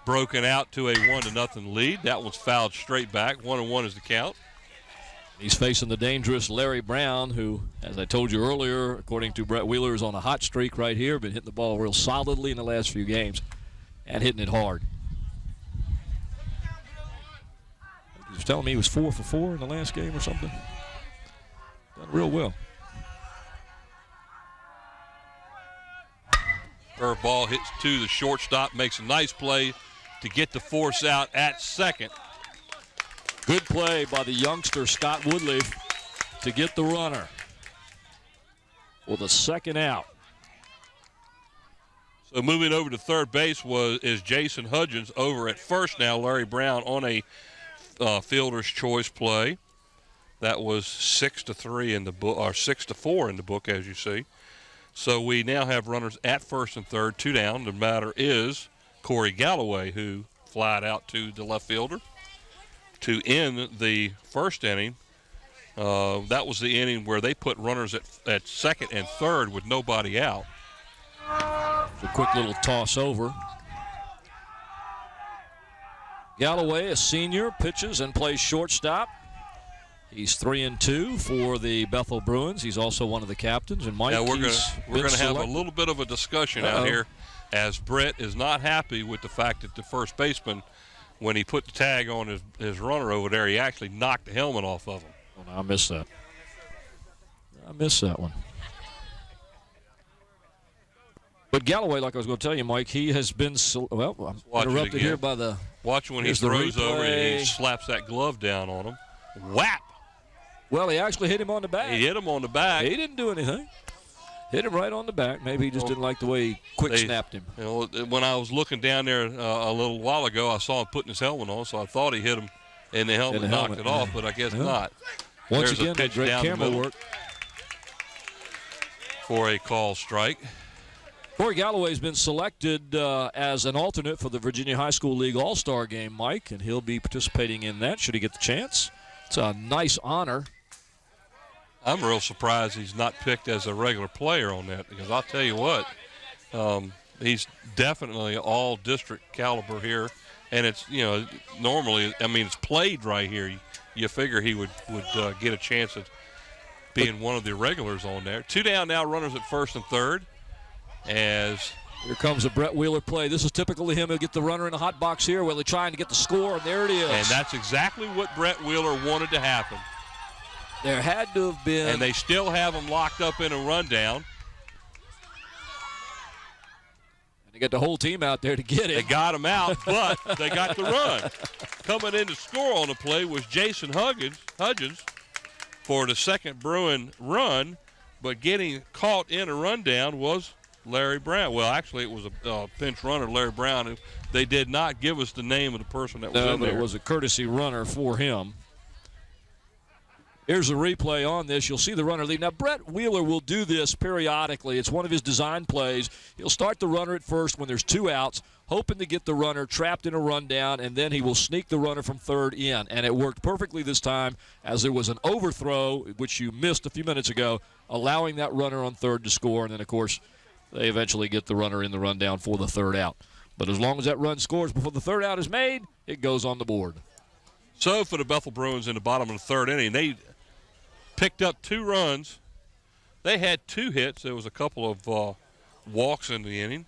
broken out to a 1-0 lead. That one's fouled straight back. 1-1 is the count. He's facing the dangerous Larry Brown, who, as I told you earlier, according to Brett Wheeler, is on a hot streak right here, been hitting the ball real solidly in the last few games and hitting it hard. He was telling me he was 4 for 4 in the last game or something. Done real well. Curveball hits to the shortstop, makes a nice play to get the force out at second. Good play by the youngster Scott Woodleaf to get the runner for the second out. So moving over to third base is Jason Hudgens. Over at first now, Larry Brown on a fielder's choice play. That was 6-3 in the book, or 6-4 in the book, as you see. So we now have runners at first and third, 2 down. The batter is Corey Galloway, who flied out to the left fielder to end the first inning. That was the inning where they put runners at second and third with nobody out. A quick little toss over. Galloway, a senior, pitches and plays shortstop. He's 3-2 for the Bethel Bruins. He's also one of the captains. And Mike, now we're going to have a little bit of a discussion out here, as Brett is not happy with the fact that the first baseman, when he put the tag on his runner over there, he actually knocked the helmet off of him. Oh, no, I missed that. I missed that one. But Galloway, like I was going to tell you, Mike, he has been I'm interrupted here by the. Watch when he throws over and he slaps that glove down on him. Whap! Well, he actually hit him on the back. He hit him on the back. He didn't do anything. Hit him right on the back. Maybe he just didn't like the way he quick snapped him. You know, when I was looking down there a little while ago, I saw him putting his helmet on, so I thought he hit him in the helmet and knocked it off, but I guess not. Once again, that great camera work. For a call strike. Corey Galloway's been selected as an alternate for the Virginia High School League All-Star Game, Mike, and he'll be participating in that should he get the chance. It's a nice honor. I'm real surprised he's not picked as a regular player on that, because I'll tell you what, he's definitely all district caliber here, and it's, you know, normally, I mean, it's played right here. You figure he would get a chance at being one of the regulars on there. 2 down now, runners at first and third. As here comes a Brett Wheeler play. This is typical of him. He'll get the runner in the hot box here. Wheeler trying to get the score, and there it is. And that's exactly what Brett Wheeler wanted to happen. There had to have been. And they still have him locked up in a rundown. And they got the whole team out there to get it. They got him out, but they got the run. Coming in to score on the play was Jason Hudgens for the second Bruin run, but getting caught in a rundown was Larry Brown. Well, actually, it was a pinch runner, Larry Brown. And they did not give us the name of the person that was in there. It was a courtesy runner for him. Here's a replay on this. You'll see the runner lead. Now, Brett Wheeler will do this periodically. It's one of his design plays. He'll start the runner at first when there's 2 outs, hoping to get the runner trapped in a rundown, and then he will sneak the runner from third in. And it worked perfectly this time, as there was an overthrow, which you missed a few minutes ago, allowing that runner on third to score. And then, of course, they eventually get the runner in the rundown for the third out. But as long as that run scores before the third out is made, it goes on the board. So for the Bethel Bruins in the bottom of the third inning, they picked up 2 runs. They had 2 hits. There was a couple of walks in the inning.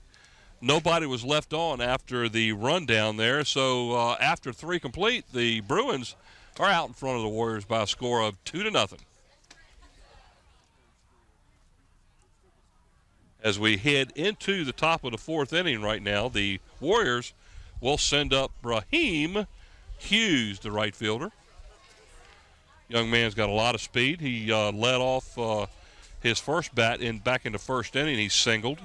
Nobody was left on after the rundown there. So after 3 complete, the Bruins are out in front of the Warriors by a score of 2-0. As we head into the top of the 4th inning right now, the Warriors will send up Raheem Hughes, the right fielder. Young man's got a lot of speed. He led off his first bat back in the first inning. He singled.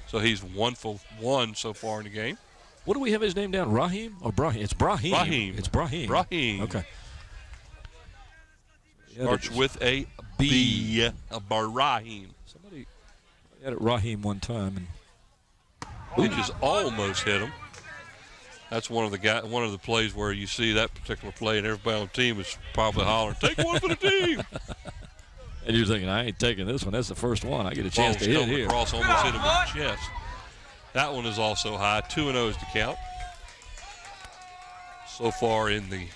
So he's 1 for 1 so far in the game. What do we have his name down? Raheem or Brahim? It's Brahim. Brahim. It's Brahim. Brahim. Okay. Starts with a B. Brahim. Somebody had it Raheem one time. He just almost hit him. That's one of the plays where you see that particular play, and everybody on the team is probably hollering, "Take one for the team!" And you're thinking, I ain't taking this one. That's the first one. I get a chance to hit here. Across, almost hit him in the chest. That one is also high. 2-0 is the count. So far in the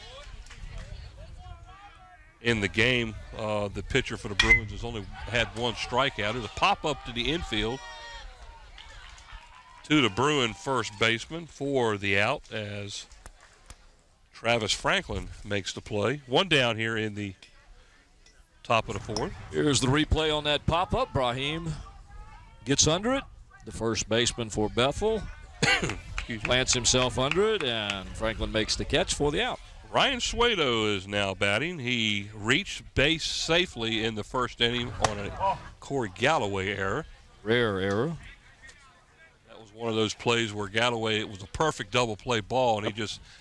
game, the pitcher for the Bruins has only had one strikeout. There's a pop-up to the infield to the Bruin first baseman for the out as Travis Franklin makes the play. One down here in the top of the fourth. Here's the replay on that pop-up. Brahim gets under it. The first baseman for Bethel plants himself under it, and Franklin makes the catch for the out. Ryan Suedo is now batting. He reached base safely in the first inning on a Corey Galloway error. Rare error. That was one of those plays where Galloway, it was a perfect double play ball, and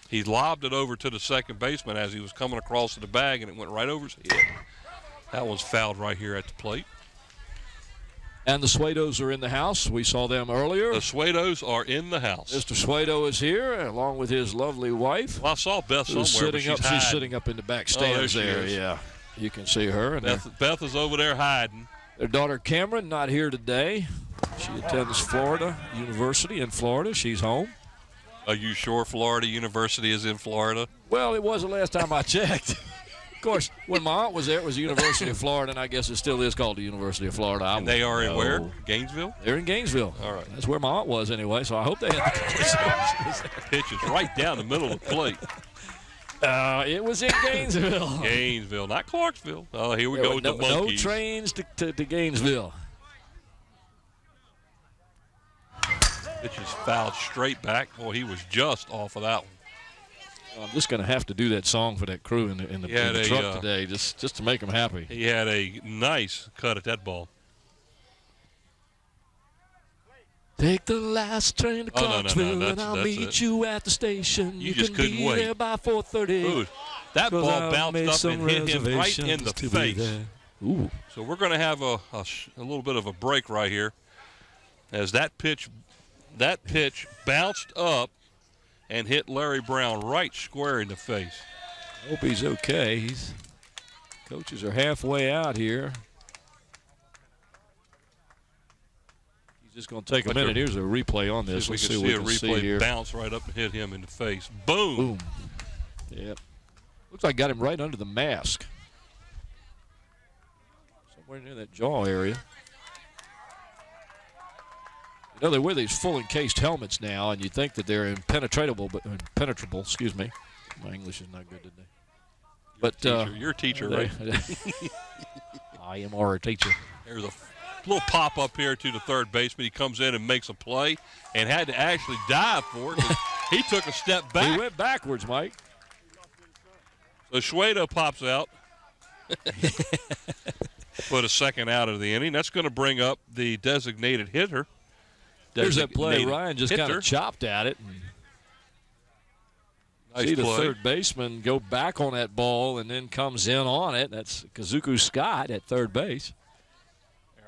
he lobbed it over to the second baseman as he was coming across to the bag, and it went right over his head. That one's fouled right here at the plate. And the Suedos are in the house. We saw them earlier. The Suedos are in the house. Mr. Suedo is here, along with his lovely wife. Well, I saw Beth somewhere, but she's sitting up in the back stands there. Yeah, you can see her. And Beth is over there hiding. Their daughter Cameron not here today. She attends Florida University in Florida. She's home. Are you sure Florida University is in Florida? Well, it was the last time I checked. Of course, when my aunt was there, it was the University of Florida, and I guess it still is called the University of Florida. And they are in where? Gainesville? They're in Gainesville. All right. That's where my aunt was anyway, so I hope they had the conversation. Pitch is right down the middle of the plate. It was in Gainesville. Gainesville, not Clarksville. Oh, here we go with the Monkeys. No trains to Gainesville. Pitch is fouled straight back. Boy, he was just off of that one. I'm just going to have to do that song for that crew in the truck today, just to make them happy. He had a nice cut at that ball. Take the last train to Clarksville, and I'll meet you at the station. You just couldn't wait. There by 4:30. Ooh, that ball bounced up and hit him right in the face. Ooh. So we're going to have a little bit of a break right here, as that pitch bounced up and hit Larry Brown right square in the face. Hope he's okay. Coaches are halfway out here. He's just going to take a minute. Here's a replay on this. Let's see if we can see a replay bounce right up and hit him in the face. Boom. Boom. Yep. Looks like got him right under the mask. Somewhere near that jaw area. You know, they wear these full encased helmets now, and you think that they're impenetrable, excuse me. My English is not good today. But you're a teacher, right? I am our teacher. There's a little pop up here to the third baseman. He comes in and makes a play and had to actually dive for it. He took a step back. He went backwards, Mike. So Suedo pops out. Put a second out of the inning. That's going to bring up the designated hitter. There's that play. Ryan just kind of chopped at it. Nice see the play. Third baseman go back on that ball and then comes in on it. That's Kazuku Scott at third base.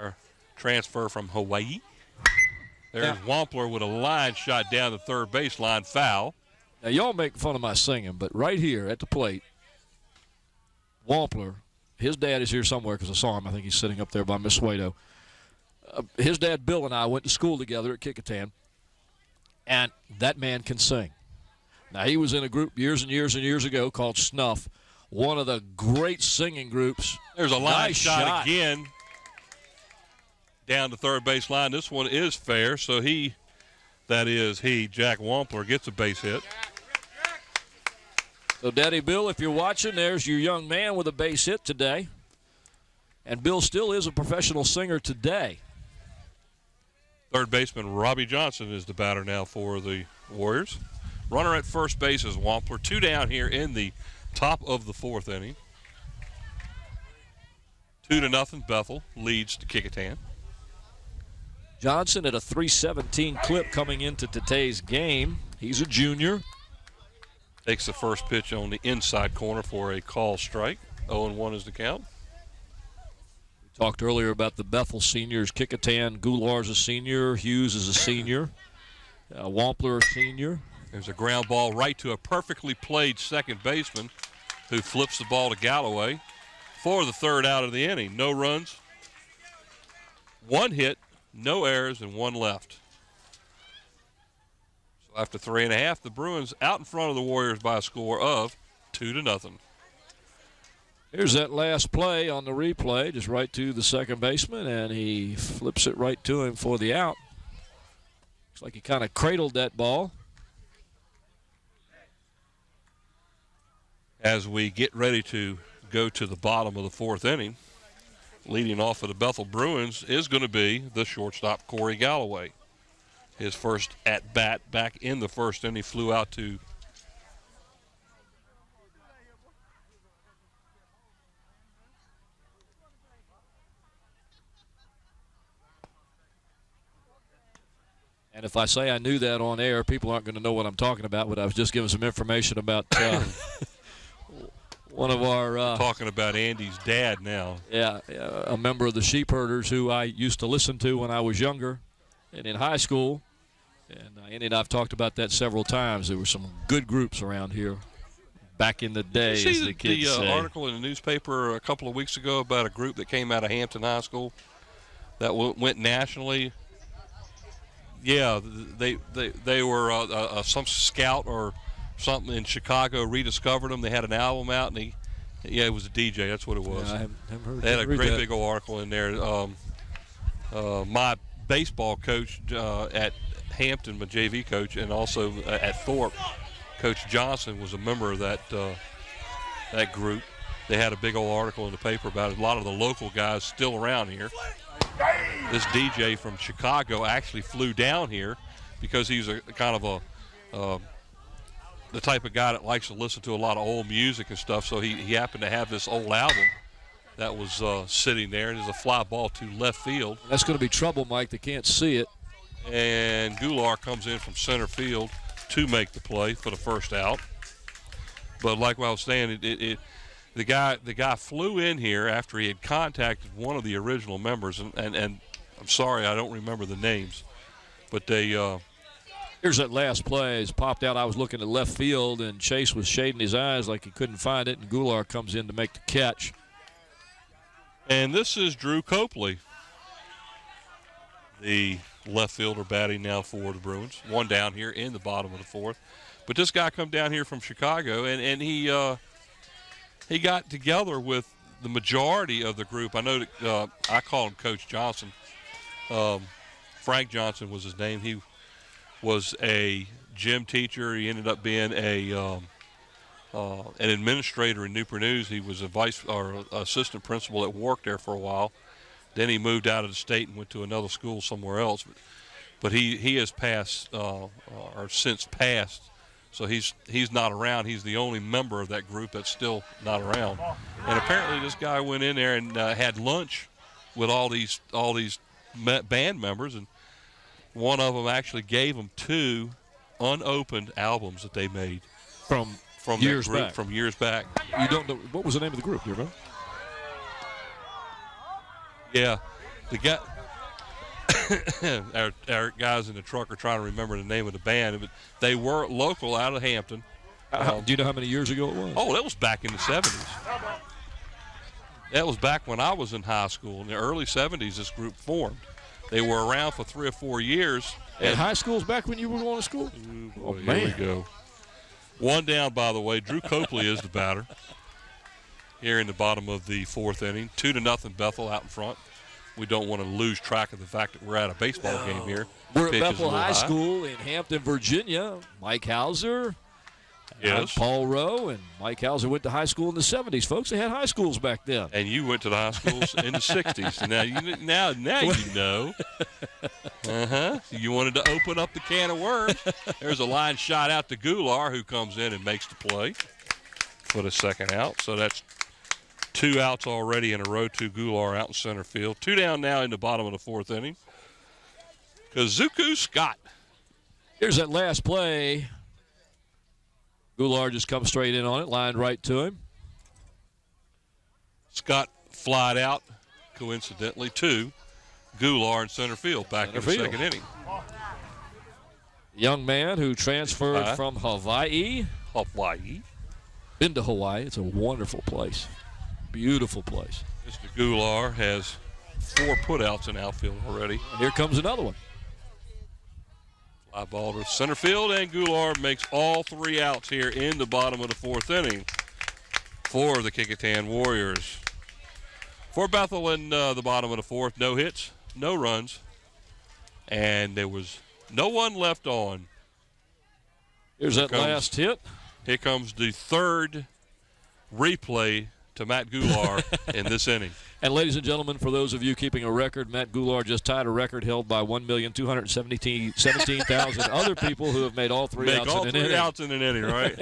Our transfer from Hawaii. There's Wampler with a line shot down the third baseline, foul. Now, y'all make fun of my singing, but right here at the plate, Wampler, his dad is here somewhere because I saw him. I think he's sitting up there by Miss Suedo. His dad, Bill, and I went to school together at Kecoughtan, and that man can sing. Now, he was in a group years and years and years ago called Snuff, one of the great singing groups. There's a line shot again down the third base line. This one is fair, so Jack Wampler, gets a base hit. So, Daddy Bill, if you're watching, there's your young man with a base hit today. And Bill still is a professional singer today. Third baseman Robbie Johnson is the batter now for the Warriors. Runner at first base is Wampler. 2 down here in the top of the fourth inning. 2-0 Bethel leads to Kecoughtan. Johnson at a 317 clip coming into today's game. He's a junior. Takes the first pitch on the inside corner for a call strike. 0-1 is the count. Talked earlier about the Bethel seniors. Kecoughtan, Goular's a senior. Hughes is a senior. Wampler a senior. There's a ground ball right to a perfectly played second baseman who flips the ball to Galloway. for the third out of the inning. No runs, 1 hit, no errors, and 1 left. So after 3.5, the Bruins out in front of the Warriors by a score of 2-0. Here's that last play on the replay, just right to the second baseman, and he flips it right to him for the out. Looks like he kind of cradled that ball. As we get ready to go to the bottom of the 4th inning, leading off for the Bethel Bruins is going to be the shortstop, Corey Galloway. His first at-bat back in the 1st inning, flew out to And if I say I knew that on air, people aren't going to know what I'm talking about, but I was just giving some information about one of our talking about Andy's dad now. Yeah, a member of the sheep herders who I used to listen to when I was younger and in high school. And Andy and I have talked about that several times. There were some good groups around here back in the day, Did you see as the kids say. article in the newspaper a couple of weeks ago about a group that came out of Hampton High School that went nationally? Yeah, they were some scout or something in Chicago rediscovered them. They had an album out, and it was a DJ. That's what it was. Yeah, I haven't heard. They had a great big article in there. My baseball coach at Hampton, my JV coach, and also at Thorpe, Coach Johnson was a member of that group. They had a big old article in the paper about it. A lot of the local guys still around here. This DJ from Chicago actually flew down here because he's a kind of the type of guy that likes to listen to a lot of old music and stuff. So he happened to have this old album that was sitting there. There's a fly ball to left field. That's going to be trouble, Mike. They can't see it. And Goulart comes in from center field to make the play for the first out. But like what I was saying, the guy flew in here after he had contacted one of the original members, and I'm sorry I don't remember the names, but they. Here's that last play. It's popped out. I was looking at left field, and Chase was shading his eyes like he couldn't find it, and Goulart comes in to make the catch. And this is Drew Copley, the left fielder batting now for the Bruins. One down here in the bottom of the 4th. But this guy come down here from Chicago, and he got together with the majority of the group. I know that I call him Coach Johnson. Frank Johnson was his name. He was a gym teacher. He ended up being an administrator in Newport News. He was a vice or assistant principal at Warwick there for a while. Then he moved out of the state and went to another school somewhere else. But he has passed or since passed. So he's not around. He's the only member of that group that's still not around. And apparently this guy went in there and had lunch with all these band members, and one of them actually gave them 2 unopened albums that they made from years that group back. from years back. You don't know what was the name of the group? Do you remember? Yeah, the guy. our guys in the truck are trying to remember the name of the band, but they were local out of Hampton. Do you know how many years ago it was? Oh, that was back in the 70s. That was back when I was in high school. In the early 70s, this group formed. They were around for 3 or 4 years. And high school's back when you were going to school? Oh, man. Here we go. One down, by the way. Drew Copley is the batter here in the bottom of the 4th inning. 2-0 Bethel out in front. We don't want to lose track of the fact that we're at a baseball game here. We're at Bethel High School in Hampton, Virginia. Mike Hauser, yes. Paul Rowe, and Mike Hauser went to high school in the 70s. Folks, they had high schools back then. And you went to the high schools in the 60s. Now you know. You wanted to open up the can of worms. There's a line shot out to Goulart, who comes in and makes the play for the second out. So that's 2 outs already in a row to Goulart out in center field. 2 down now in the bottom of the 4th inning. Kazuku Scott. Here's that last play. Goulart just comes straight in on it, lined right to him. Scott flied out, coincidentally, to Goulart in center field back in the second inning. Young man who transferred from Hawaii. Hawaii. Been to Hawaii. It's a wonderful place. Beautiful place. Mr. Goulart has 4 putouts in outfield already. Here comes another one. Fly ball to center field, and Goulart makes all 3 outs here in the bottom of the 4th inning for the Kecoughtan Warriors. For Bethel in the bottom of the 4th, no hits, no runs, and there was no one left on. Here's that last hit. Here comes the 3rd replay to Matt Goulart in this inning. And ladies and gentlemen, for those of you keeping a record, Matt Goulart just tied a record held by 1,217,000 other people who have made all 3 outs in an inning. Make all 3 outs in an inning, right?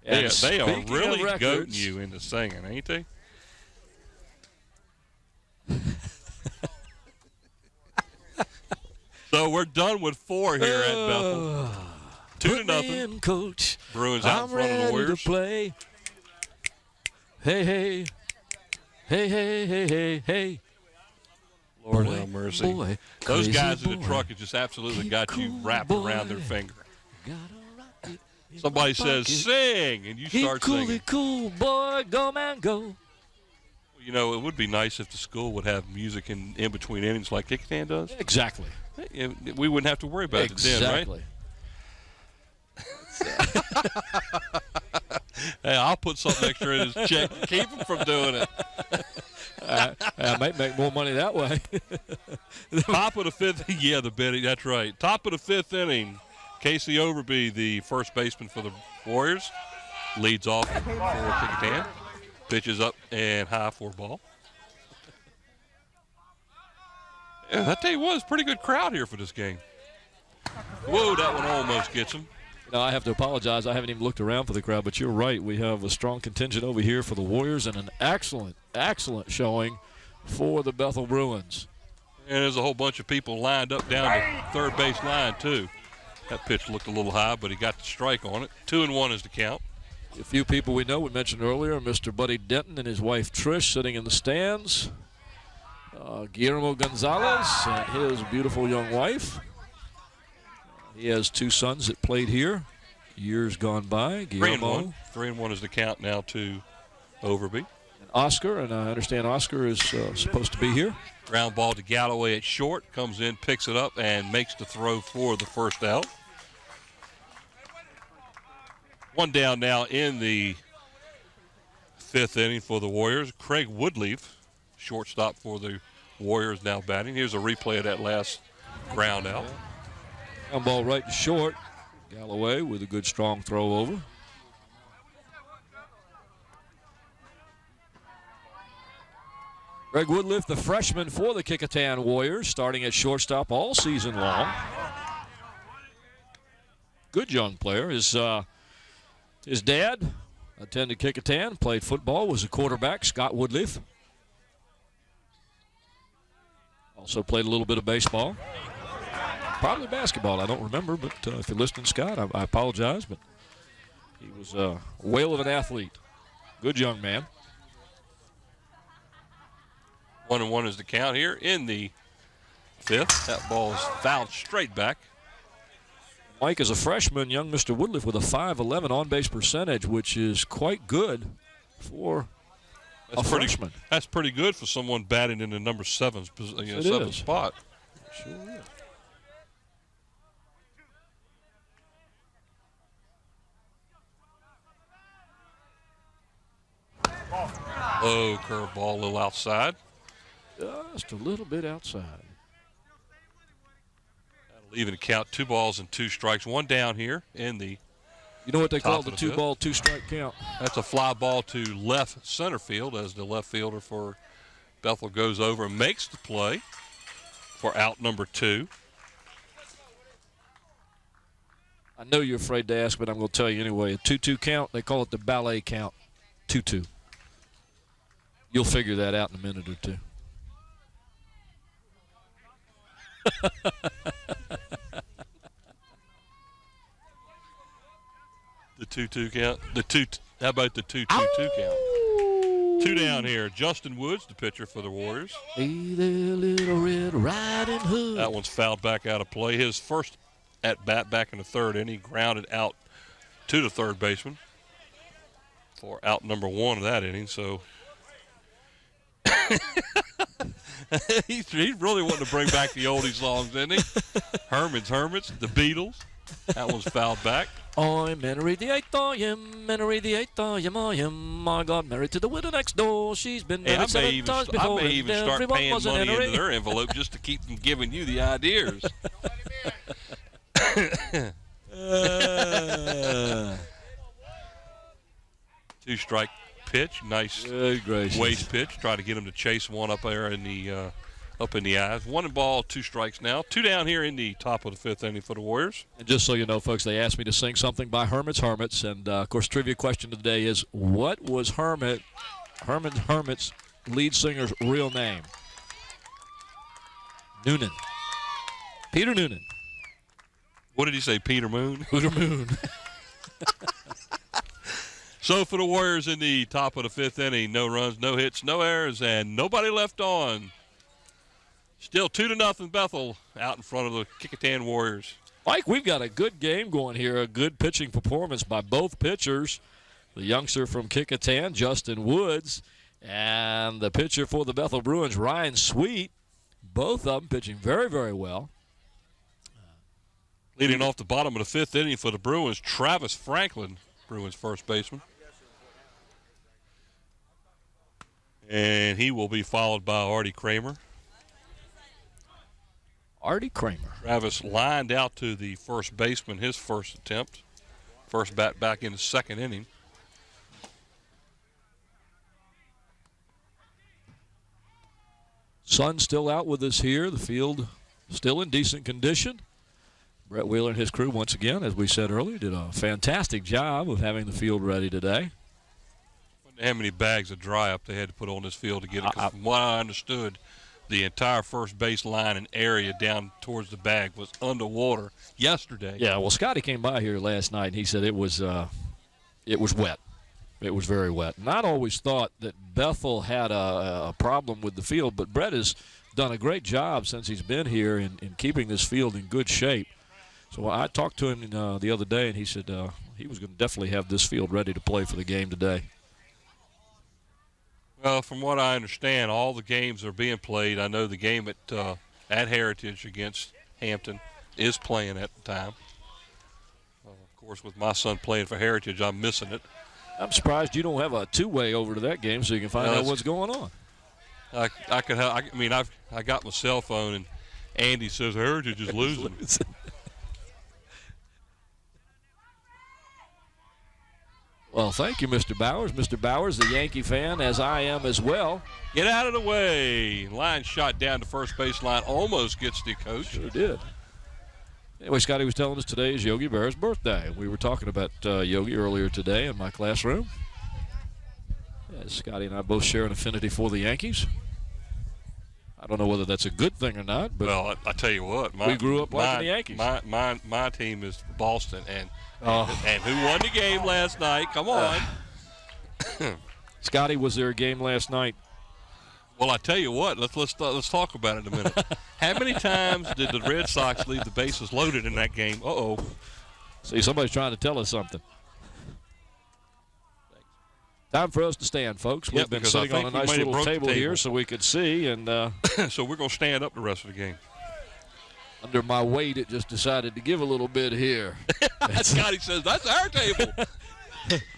They are really goating you into singing, ain't they? So we're done with 4 here at Bethel. 2-0. Coach. Bruins out in front of the Warriors. To play. Hey, hey. Hey, hey, hey, hey, hey. Lord have mercy. Boy, those guys in the truck have just absolutely got you wrapped around their finger. Somebody says, sing, and you start singing. Cool, boy, go, man, go. You know, it would be nice if the school would have music in between innings like Kecoughtan does. Exactly. We wouldn't have to worry about it then, right? Hey, I'll put something extra in his check to keep him from doing it. I might make more money that way. Top of the 5th, yeah, the bidding, that's right. Top of the 5th inning, Casey Overby, the first baseman for the Warriors, leads off for Kecoughtan. Pitches up and high for ball. Yeah, I tell you what, it's a pretty good crowd here for this game. Whoa, that one almost gets him. Now, I have to apologize. I haven't even looked around for the crowd, but you're right. We have a strong contingent over here for the Warriors and an excellent, excellent showing for the Bethel Bruins. And there's a whole bunch of people lined up down the third base line, too. That pitch looked a little high, but he got the strike on it. 2-1 is the count. A few people we know, we mentioned earlier, Mr. Buddy Denton and his wife Trish sitting in the stands. Guillermo Gonzalez and his beautiful young wife. He has 2 sons that played here years gone by. Guillermo. 3-1 is the count now to Overby. And Oscar, and I understand Oscar is supposed to be here. Ground ball to Galloway at short, comes in, picks it up, and makes the throw for the first out. 1 down now in the 5th inning for the Warriors. Craig Woodleaf, shortstop for the Warriors, now batting. Here's a replay of that last ground out. Ground ball right to short. Galloway with a good strong throw over. Greg Woodliff, the freshman for the Kecoughtan Warriors, starting at shortstop all season long. Good young player. His dad attended Kecoughtan, played football, was a quarterback, Scott Woodliff. Also played a little bit of baseball. Probably basketball, I don't remember, but if you're listening, Scott, I apologize, but he was a whale of an athlete. Good young man. 1-1 is the count here in the 5th. That ball is fouled straight back. Mike is a freshman, young Mr. Woodliff with a .511 on-base percentage, which is quite good for a freshman. That's pretty good for someone batting in the number 7 spot. Sure is. Oh, curveball, a little outside. Just a little bit outside. That'll even count 2 balls and 2 strikes. 1 down here in the You know what they call the top of 2-ball, 2-strike count? That's a fly ball to left center field as the left fielder for Bethel goes over and makes the play for out number 2. I know you're afraid to ask, but I'm going to tell you anyway. A 2-2 count, they call it the ballet count, 2-2. You'll figure that out in a minute or two. The 2-2 count. How about the 2-2-2 count? 2 down here. Justin Woods, the pitcher for the Warriors. Hey there, little Red Riding Hood. That one's fouled back out of play. His first at bat back in the 3rd inning, grounded out to the third baseman. for out number 1 of that inning. So he really wanted to bring back the oldie songs, didn't he? Herman's Hermits, the Beatles. That one's fouled back. I'm Mary the Eighth, I am Mary the Eighth, I am. I got married to the widow next door. She's been married 7 times before. I may even start everyone paying was an money NRA. into their envelope just to keep them giving you the ideas. 2-strike pitch, nice waist pitch. Try to get him to chase one up there in the eyes. 1 2 strikes now. 2 down here in the top of the 5th inning for the Warriors. And just so you know, folks, they asked me to sing something by Herman's Hermits, and of course, trivia question of the day is, what was Herman's Hermits lead singer's real name? Noonan. Peter Noonan. What did he say, Peter Moon? Peter Moon. So for the Warriors in the top of the 5th inning, no runs, no hits, no errors, and nobody left on. Still 2-0 Bethel out in front of the Kecoughtan Warriors. Mike, we've got a good game going here, a good pitching performance by both pitchers. The youngster from Kecoughtan, Justin Woods, and the pitcher for the Bethel Bruins, Ryan Sweet. Both of them pitching very, very well. Leading off the bottom of the 5th inning for the Bruins, Travis Franklin, Bruins first baseman. And he will be followed by Artie Kramer. Artie Kramer. Travis lined out to the first baseman, his first attempt. First bat back in the 2nd inning. Sun still out with us here. The field still in decent condition. Brett Wheeler and his crew, once again, as we said earlier, did a fantastic job of having the field ready today. How many bags of dry up they had to put on this field to get it? 'Cause from what I understood, the entire first base line and area down towards the bag was underwater yesterday. Yeah, well, Scotty came by here last night, and he said it was wet. It was very wet. And I'd always thought that Bethel had a problem with the field, but Brett has done a great job since he's been here in keeping this field in good shape. So I talked to him the other day, and he said he was going to definitely have this field ready to play for the game today. Well, from what I understand, all the games are being played. I know the game at Heritage against Hampton is playing at the time. Of course, with my son playing for Heritage, I'm missing it. I'm surprised you don't have a two-way over to that game so you can find out what's going on. I could have. I mean, I got my cell phone, and Andy says Heritage is losing. Well, thank you, Mr. Bowers. Mr. Bowers, the Yankee fan, as I am as well. Get out of the way. Line shot down to first base line. Almost gets the coach. Sure did. Anyway, Scotty was telling us today is Yogi Berra's birthday. We were talking about Yogi earlier today in my classroom. Yeah, Scotty and I both share an affinity for the Yankees. I don't know whether that's a good thing or not, but well, I tell you what, we grew up liking the Yankees. My team is Boston, and who won the game last night? Come on, Scotty, was there a game last night? Well, I tell you what, let's talk about it in a minute. How many times did the Red Sox leave the bases loaded in that game? See, somebody's trying to tell us something. Time for us to stand, folks. We've been sitting on a nice little table here so we could see. And so we're going to stand up the rest of the game. Under my weight, it just decided to give a little bit here. Scotty says, that's our table.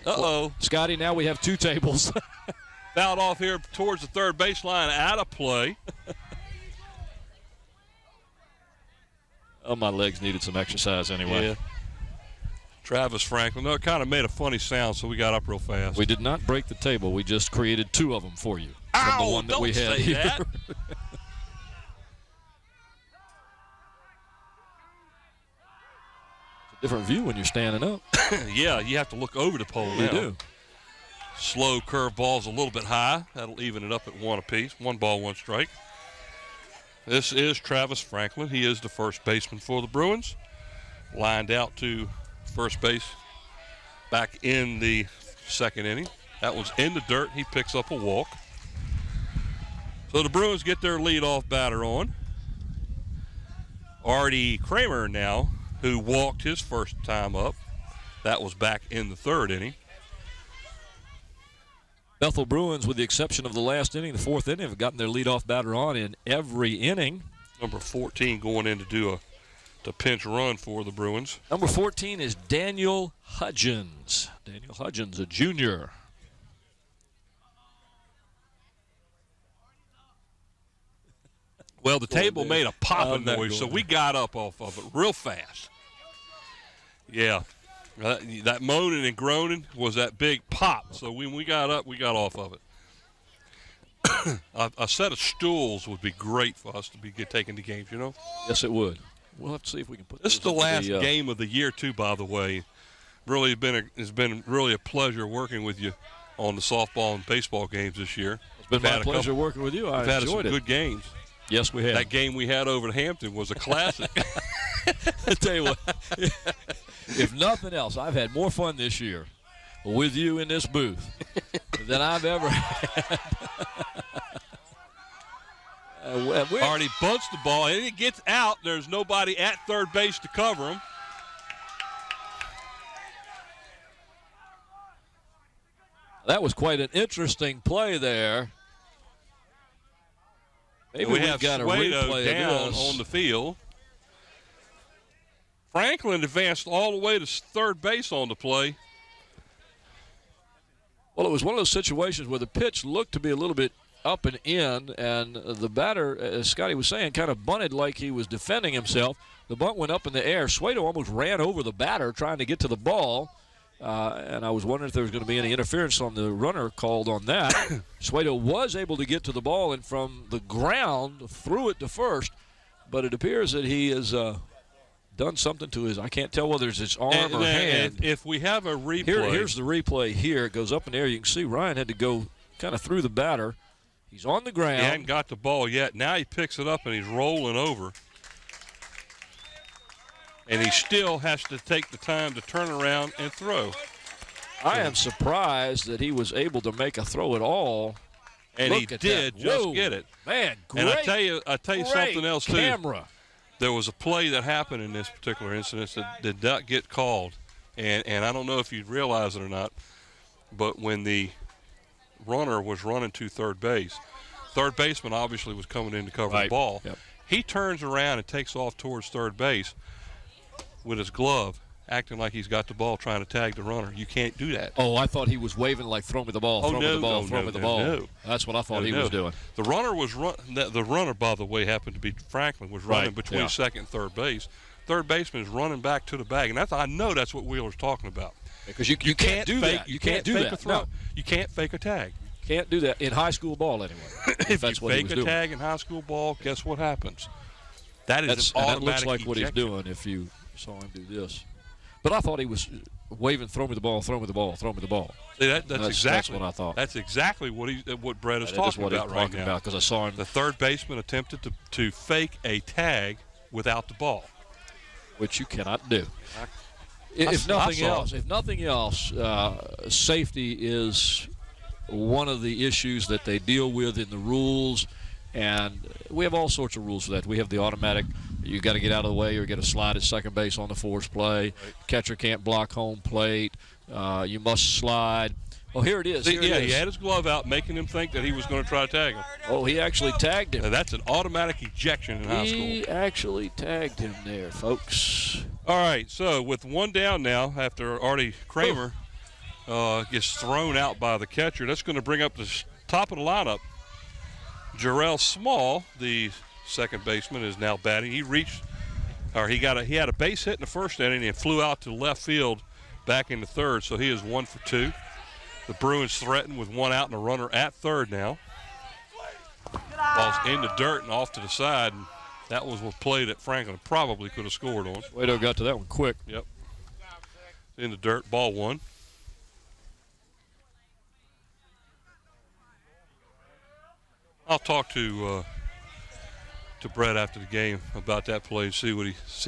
Well, Scotty, now we have 2 tables. Fouled off here towards the third baseline, out of play. Oh, my legs needed some exercise anyway. Yeah. Travis Franklin. No, it kind of made a funny sound, so we got up real fast. We did not break the table. We just created 2 of them for you. Ow, from the one that we had say here. That. It's a different view when you're standing up. Yeah, you have to look over the pole now. You do. Slow curve ball's a little bit high. That'll even it up at 1 apiece. 1 ball, 1 strike. This is Travis Franklin. He is the first baseman for the Bruins. Lined out to first base back in the 2nd inning. That was in the dirt. He picks up a walk. So the Bruins get their leadoff batter on. Artie Kramer now, who walked his first time up. That was back in the 3rd inning. Bethel Bruins, with the exception of the last inning, the fourth inning, have gotten their leadoff batter on in every inning. Number 14 going in to do a pinch run for the Bruins. Number 14 is Daniel Hudgens. Daniel Hudgens, a junior. Well, the table made a popping noise, so we got up off of it real fast. Yeah. That moaning and groaning was that big pop. So when we got up, we got off of it. A set of stools would be great for us to get taken to games, you know? Yes, it would. We'll have to see if we can put this is the last game of the year, too, by the way. Really it's been really a pleasure working with you on the softball and baseball games this year. It's been my pleasure working with you. I enjoyed it. We've had some good games. Yes, we have. That game we had over at Hampton was a classic. I tell you what, if nothing else, I've had more fun this year with you in this booth than I've ever had. Already bunts the ball, and it gets out. There's nobody at third base to cover him. That was quite an interesting play there. Maybe we have got a Suedo replay down of this. on the field. Franklin advanced all the way to third base on the play. Well, it was one of those situations where the pitch looked to be a little bit up and in, and the batter, as Scotty was saying, kind of bunted like he was defending himself. The bunt went up in the air. Suedo almost ran over the batter trying to get to the ball, and I was wondering if there was going to be any interference on the runner called on that. Suedo was able to get to the ball and from the ground threw it to first, but it appears that he has done something to his, I can't tell whether it's his arm or hand. If we have a replay. Here's the replay here. It goes up in the air. You can see Ryan had to go kind of through the batter. He's on the ground. He hadn't got the ball yet. Now he picks it up and he's rolling over. And he still has to take the time to turn around and throw. I am surprised that he was able to make a throw at all. And he did just get it. Man, great. And I tell you something else too. Camera. There was a play that happened in this particular incident that did not get called. And I don't know if you realize it or not, but when the runner was running to third baseman obviously was coming in to cover the ball. Yep. He turns around and takes off towards third base with his glove, acting like he's got the ball, trying to tag the runner. You can't do that. Oh, I thought he was waving like throw me the ball, throw me the ball, throw me the ball. No. That's what I thought he was doing. The runner, by the way, happened to be Franklin, was running between second and third base. Third baseman is running back to the bag, and I know that's what Wheeler's talking about. Because you can't do fake, that. You can't do fake a throw. No. You can't fake a tag. Can't do that in high school ball anyway. If that's you what fake a tag in high school ball, guess what happens? That is an automatic that looks like ejection. what he's doing if you saw him do this. But I thought he was waving, throw me the ball, throw me the ball, throw me the ball. See, that's exactly what I thought. That's exactly what Brett is talking about right now. Because I saw him. The third baseman attempted to fake a tag without the ball, which you cannot do. If nothing else, safety is one of the issues that they deal with in the rules, and we have all sorts of rules for that. We have the automatic, you got to get out of the way or get a slide at second base on the force play. Right. Catcher can't block home plate. You must slide. Oh, here it is. He had his glove out, making him think that he was going to try to tag him. Oh, he actually tagged him. Now, that's an automatic ejection in high school. He actually tagged him there, folks. All right, so with one down now, after Artie Kramer gets thrown out by the catcher, that's going to bring up the top of the lineup. Jarrell Small, the second baseman, is now batting. He had a base hit in the first inning and flew out to left field back into third, so he is 1 for 2. The Bruins threaten with one out and a runner at third now. Ball's in the dirt and off to the side, and that was a play that Franklin probably could have scored on. Suedo got to that one quick. Yep. In the dirt, ball one. I'll talk to Brett after the game about that play and see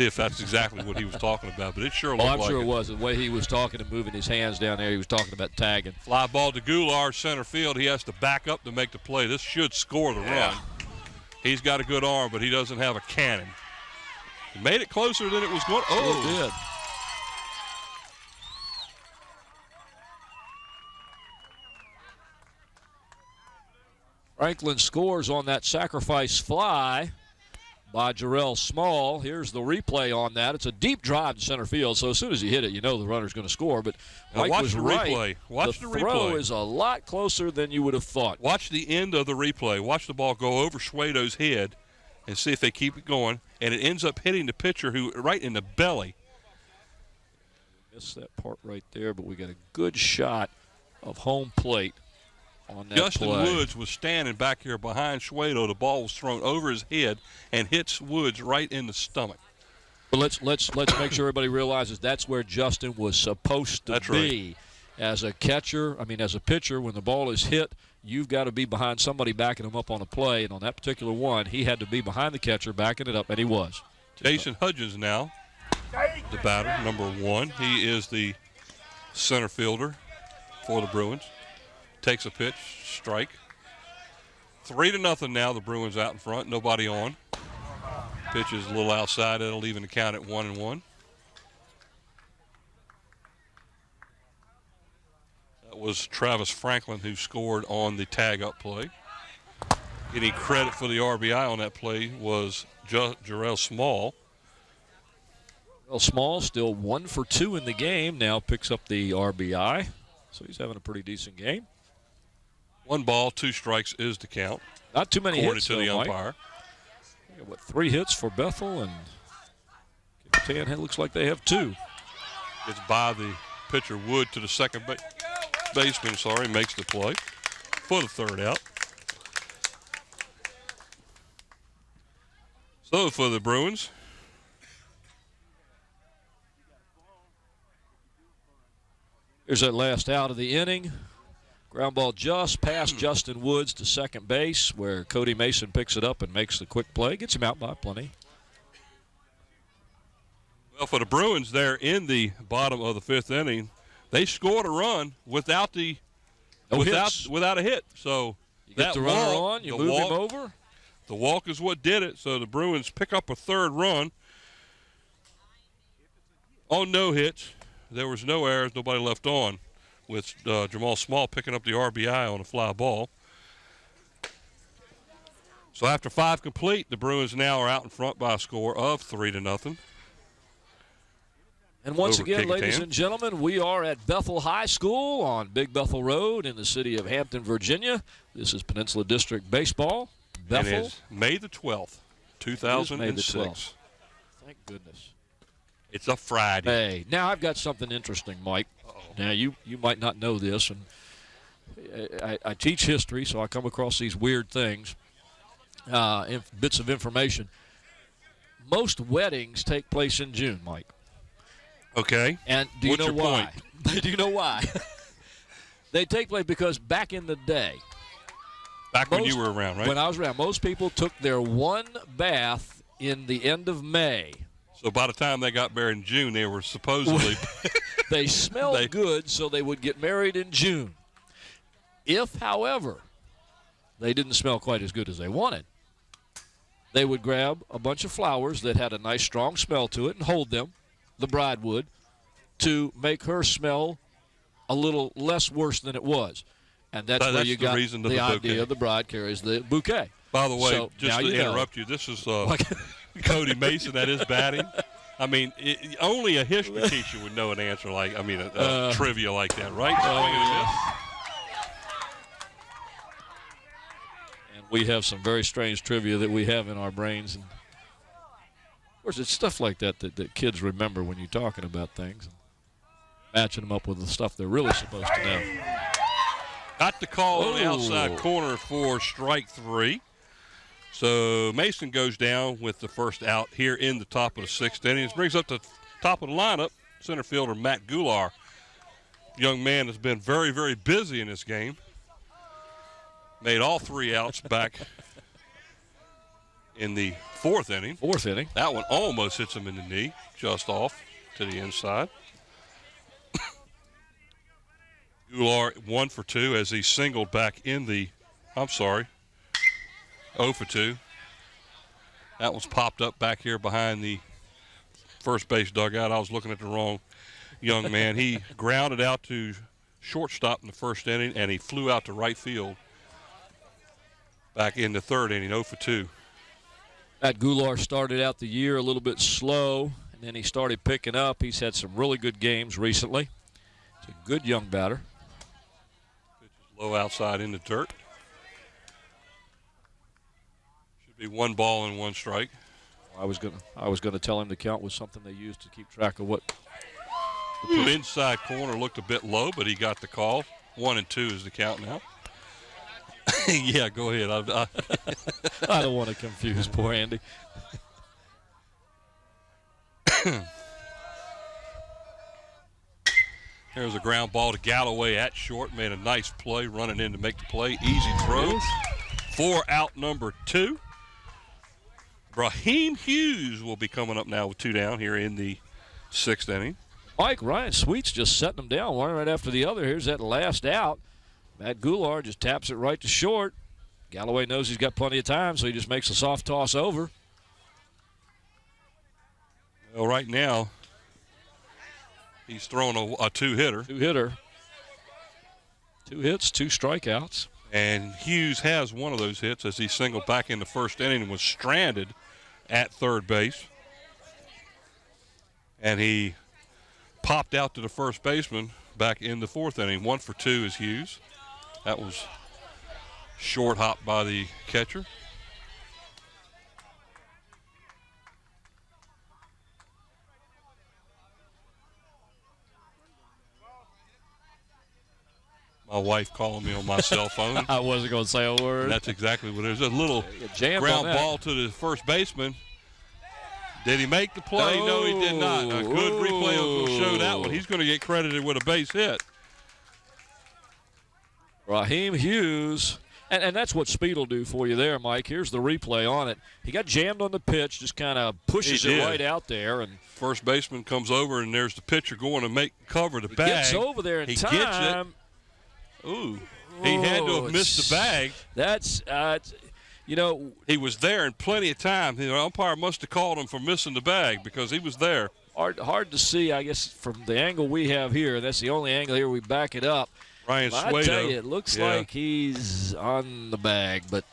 if that's exactly what he was talking about. But it sure looked like it. I'm sure it was. The way he was talking and moving his hands down there, he was talking about tagging. Fly ball to Goulart, center field. He has to back up to make the play. This should score the run. He's got a good arm, but he doesn't have a cannon. He made it closer than it was going. Oh, it did. Franklin scores on that sacrifice fly by Jarrell Small. Here's the replay on that. It's a deep drive to center field, so as soon as you hit it, you know the runner's going to score. But Mike was right. Watch the replay. Throw is a lot closer than you would have thought. Watch the end of the replay. Watch the ball go over Schwado's head and see if they keep it going. And it ends up hitting the pitcher who right in the belly. Missed that part right there, but we got a good shot of home plate on that Justin play. Woods was standing back here behind Schwado. The ball was thrown over his head and hits Woods right in the stomach. But let's make sure everybody realizes that's where Justin was supposed to be. Right. As a catcher, as a pitcher, when the ball is hit, you've got to be behind somebody backing him up on a play. And on that particular one, he had to be behind the catcher backing it up, and he was. Jason Hudgens now, the batter, number 1. He is the center fielder for the Bruins. Takes a pitch, strike. 3-0 now. The Bruins out in front. Nobody on. Pitch is a little outside. It'll even the count at 1-1. That was Travis Franklin who scored on the tag-up play. Getting credit for the RBI on that play was Jarrell Small. Well, Small still 1 for 2 in the game. Now picks up the RBI. So he's having a pretty decent game. 1 ball, 2 strikes is the count. Not too many hits, to the umpire. We got, 3 hits for Bethel, and Kecoughtan looks like they have 2. Gets by the pitcher Wood to the second baseman, makes the play for the 3rd out. So for the Bruins, here's that last out of the inning. Ground ball just past Justin Woods to second base, where Cody Mason picks it up and makes the quick play. Gets him out by plenty. Well, for the Bruins there in the bottom of the 5th inning, they scored a run without a hit. So you get the runner on, you move him over. The walk is what did it. So the Bruins pick up a 3rd run on no hits. There was no errors, nobody left on, with Jamal Small picking up the RBI on a fly ball. So after 5 complete, the Bruins now are out in front by a score of 3-0. And once again, ladies and gentlemen, we are at Bethel High School on Big Bethel Road in the city of Hampton, Virginia. This is Peninsula District Baseball. Bethel. And it's May the 12th, 2006. May the 12th. Thank goodness. It's a Friday. Hey, now I've got something interesting, Mike. Now, you might not know this, and I teach history, so I come across these weird things, bits of information. Most weddings take place in June, Mike. Okay. And do you know why? Do you know why? They take place because back in the day. Back when you were around, right? When I was around, most people took their one bath in the end of May. So by the time they got married in June, they were supposedly they smelled good, so they would get married in June. If, however, they didn't smell quite as good as they wanted, they would grab a bunch of flowers that had a nice strong smell to it and hold them, the bride would, to make her smell a little less worse than it was. And that's where you got the idea the bride carries the bouquet. By the way, just to interrupt you, this is Cody Mason at his batting. I mean, only a history teacher would know an answer like, trivia like that, right? And we have some very strange trivia that we have in our brains. And of course, it's stuff like that kids remember when you're talking about things, and matching them up with the stuff they're really supposed to know. Got the call on the outside corner for strike 3. So Mason goes down with the first out here in the top of the 6th inning. This brings up the top of the lineup, center fielder Matt Goulart. Young man has been very, very busy in this game. Made all 3 outs back in the 4th inning. 4th inning. That one almost hits him in the knee, just off to the inside. Goulart 1 for 2 as he singled back in the, 0 for 2. That was popped up back here behind the first base dugout. I was looking at the wrong young man. He grounded out to shortstop in the 1st inning, and he flew out to right field back in the third inning, 0 for 2. Matt Goulart started out the year a little bit slow, and then he started picking up. He's had some really good games recently. He's a good young batter. Pitch is low outside in the dirt. Should be 1 ball and 1 strike. I was gonna tell him the count was something they used to keep track of what. Inside corner looked a bit low, but he got the call. 1 and 2 is the count now. Yeah, go ahead. I don't want to confuse poor Andy. There's a ground ball to Galloway at short. Made a nice play, running in to make the play. Easy throw. 4 out, number 2. Raheem Hughes will be coming up now with 2 down here in the 6th inning. Mike, Ryan Sweet's just setting them down one right after the other. Here's that last out. Matt Goulart just taps it right to short. Galloway knows he's got plenty of time, so he just makes a soft toss over. Well, right now, he's throwing a 2-hitter. 2-hitter. 2 hits, 2 strikeouts. And Hughes has one of those hits as he singled back in the first inning and was stranded at third base. And he popped out to the first baseman back in the 4th inning. 1 for 2 is Hughes. That was short hop by the catcher. My wife calling me on my cell phone. I wasn't going to say a word. And that's exactly what it is. A little ground ball to the first baseman. Did he make the play? Oh. No, he did not. A good replay will show that one. He's going to get credited with a base hit. Raheem Hughes. And that's what speed will do for you there, Mike. Here's the replay on it. He got jammed on the pitch, just kind of pushes it right out there. And first baseman comes over, and there's the pitcher going to cover the bag. He gets over there in time. Gets it. Ooh. He had to have missed the bag. That's, he was there in plenty of time. The umpire must have called him for missing the bag because he was there. Hard to see, I guess, from the angle we have here. That's the only angle here we back it up. Ryan Suedo. I tell you, it looks like he's on the bag. But,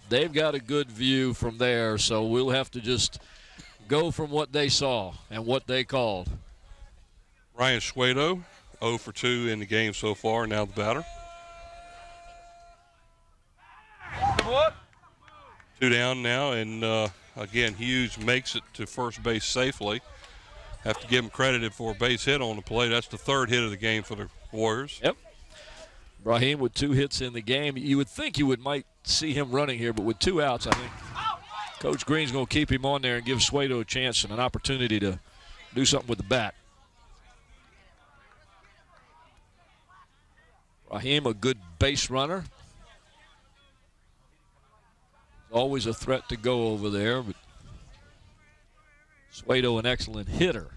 they've got a good view from there, so we'll have to just go from what they saw and what they called. Ryan Suedo, 0 for 2 in the game so far, now the batter. 2 down now, and again, Hughes makes it to first base safely. Have to give him credit for a base hit on the play. That's the 3rd hit of the game for the Warriors. Yep. Raheem with 2 hits in the game. You would think you might see him running here, but with 2 outs, I think Coach Green's going to keep him on there and give Suedo a chance and an opportunity to do something with the bat. Raheem, a good base runner. Always a threat to go over there, but Suedo, an excellent hitter.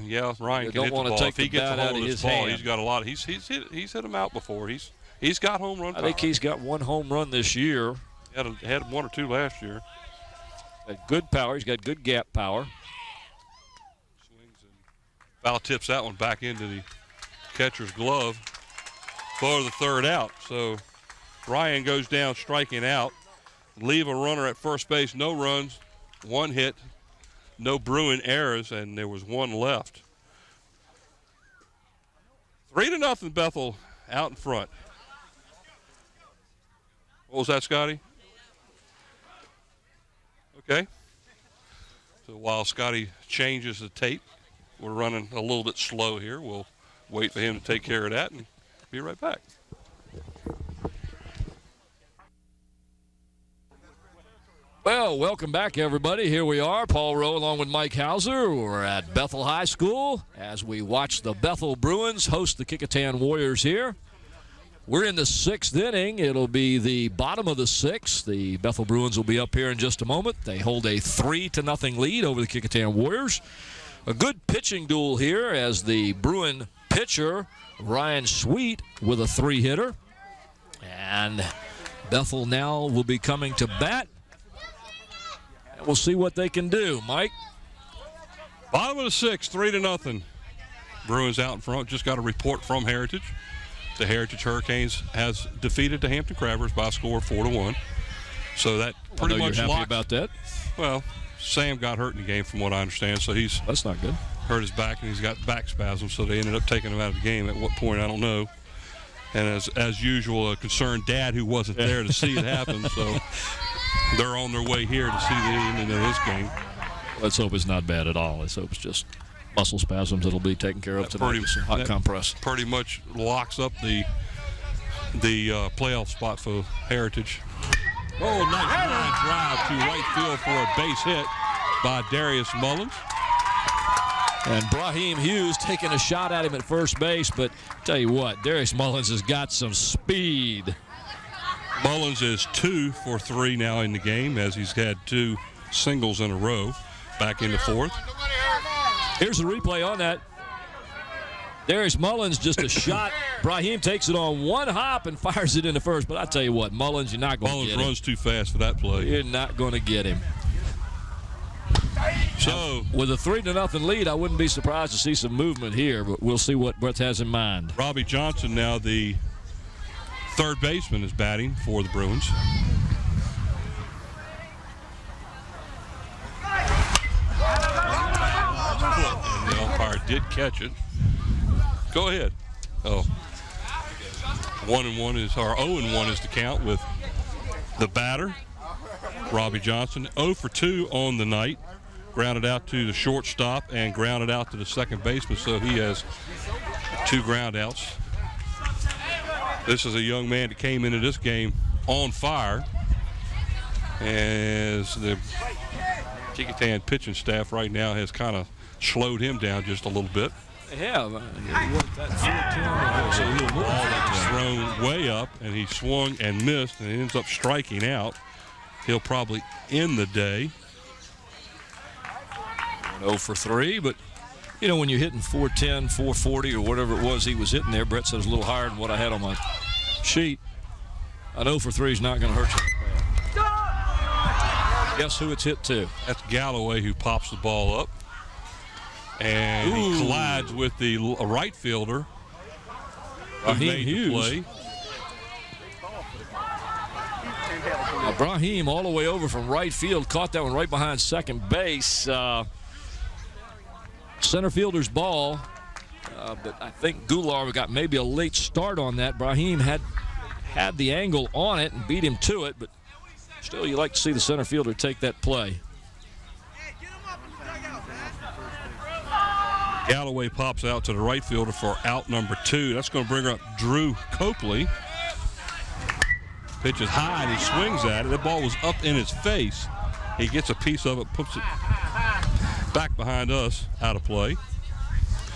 Yeah, Ryan can hit the ball. If he gets a hold of his ball, he's got a lot. He's hit him out before. He's got home run power. I think he's got 1 home run this year. Had 1 or 2 last year. Got good power. He's got good gap power. Swings and foul tips that one back into the catcher's glove for the 3rd out. So Ryan goes down striking out. Leave a runner at first base, no runs, 1 hit, no Bruin errors, and there was 1 left. 3-0 Bethel out in front. What was that, Scotty? Okay. So while Scotty changes the tape, we're running a little bit slow here. We'll wait for him to take care of that and be right back. Well, welcome back, everybody. Here we are, Paul Rowe along with Mike Hauser. We're at Bethel High School as we watch the Bethel Bruins host the Kecoughtan Warriors here. We're in the 6th inning. It'll be the bottom of the 6th. The Bethel Bruins will be up here in just a moment. They hold a 3-0 lead over the Kecoughtan Warriors. A good pitching duel here as the Bruin pitcher, Ryan Sweet, with a 3-hitter. And Bethel now will be coming to bat. We'll see what they can do. Mike? Bottom of the 6th, 3-0. Bruins out in front. Just got a report from Heritage. The Heritage Hurricanes has defeated the Hampton Crabbers by a score of 4-1. So that pretty much you're happy about that. Well, Sam got hurt in the game from what I understand, so that's not good. Hurt his back and he's got back spasms, so they ended up taking him out of the game. At what point, I don't know. And as usual, a concerned dad who wasn't there to see it happen, so they're on their way here to see the ending of this game. Let's hope it's not bad at all. Let's hope it's just muscle spasms that'll be taken care of tonight with some hot compress. Pretty much locks up the playoff spot for Heritage. Oh, nice line drive to right field for a base hit by Darius Mullins. And Brahim Hughes taking a shot at him at first base, but tell you what, Darius Mullins has got some speed. Mullins is 2 for 3 now in the game as he's had 2 singles in a row back in the fourth. Here's the replay on that. Darius Mullins just a shot. Brahim takes it on one hop and fires it into first. But I tell you what, Mullins, you're not going to get him. Mullins runs too fast for that play. You're not going to get him. So with a 3-0 lead, I wouldn't be surprised to see some movement here, but we'll see what Brett has in mind. Robbie Johnson, now the third baseman, is batting for the Bruins. And the umpire did catch it. Go ahead. Oh. 1-1 is, or 0-1 is the count with the batter, Robbie Johnson. 0 for 2 on the night. Grounded out to the shortstop and grounded out to the second baseman, so he has 2 ground outs. This is a young man that came into this game on fire, as the Kecoughtan pitching staff right now has kind of slowed him down just a little bit. Yeah, Ball thrown way up, and he swung and missed, and he ends up striking out. He'll probably end the day. 0 for 3, but you know, when you're hitting 410, 440, or whatever it was he was hitting there, Brett said it was a little higher than what I had on my sheet. An 0 for 3 is not going to hurt you. Guess who it's hit to? That's Galloway, who pops the ball up. And he collides with the right fielder, who made the play. Now, Brahim all the way over from right field, caught that one right behind second base. Center fielder's ball, but I think Goulart got maybe a late start on that. Brahim had the angle on it and beat him to it, but still you like to see the center fielder take that play. Galloway pops out to the right fielder for out number 2. That's going to bring up Drew Copley. Pitches high and he swings at it. The ball was up in his face. He gets a piece of it, puts it back behind us, out of play.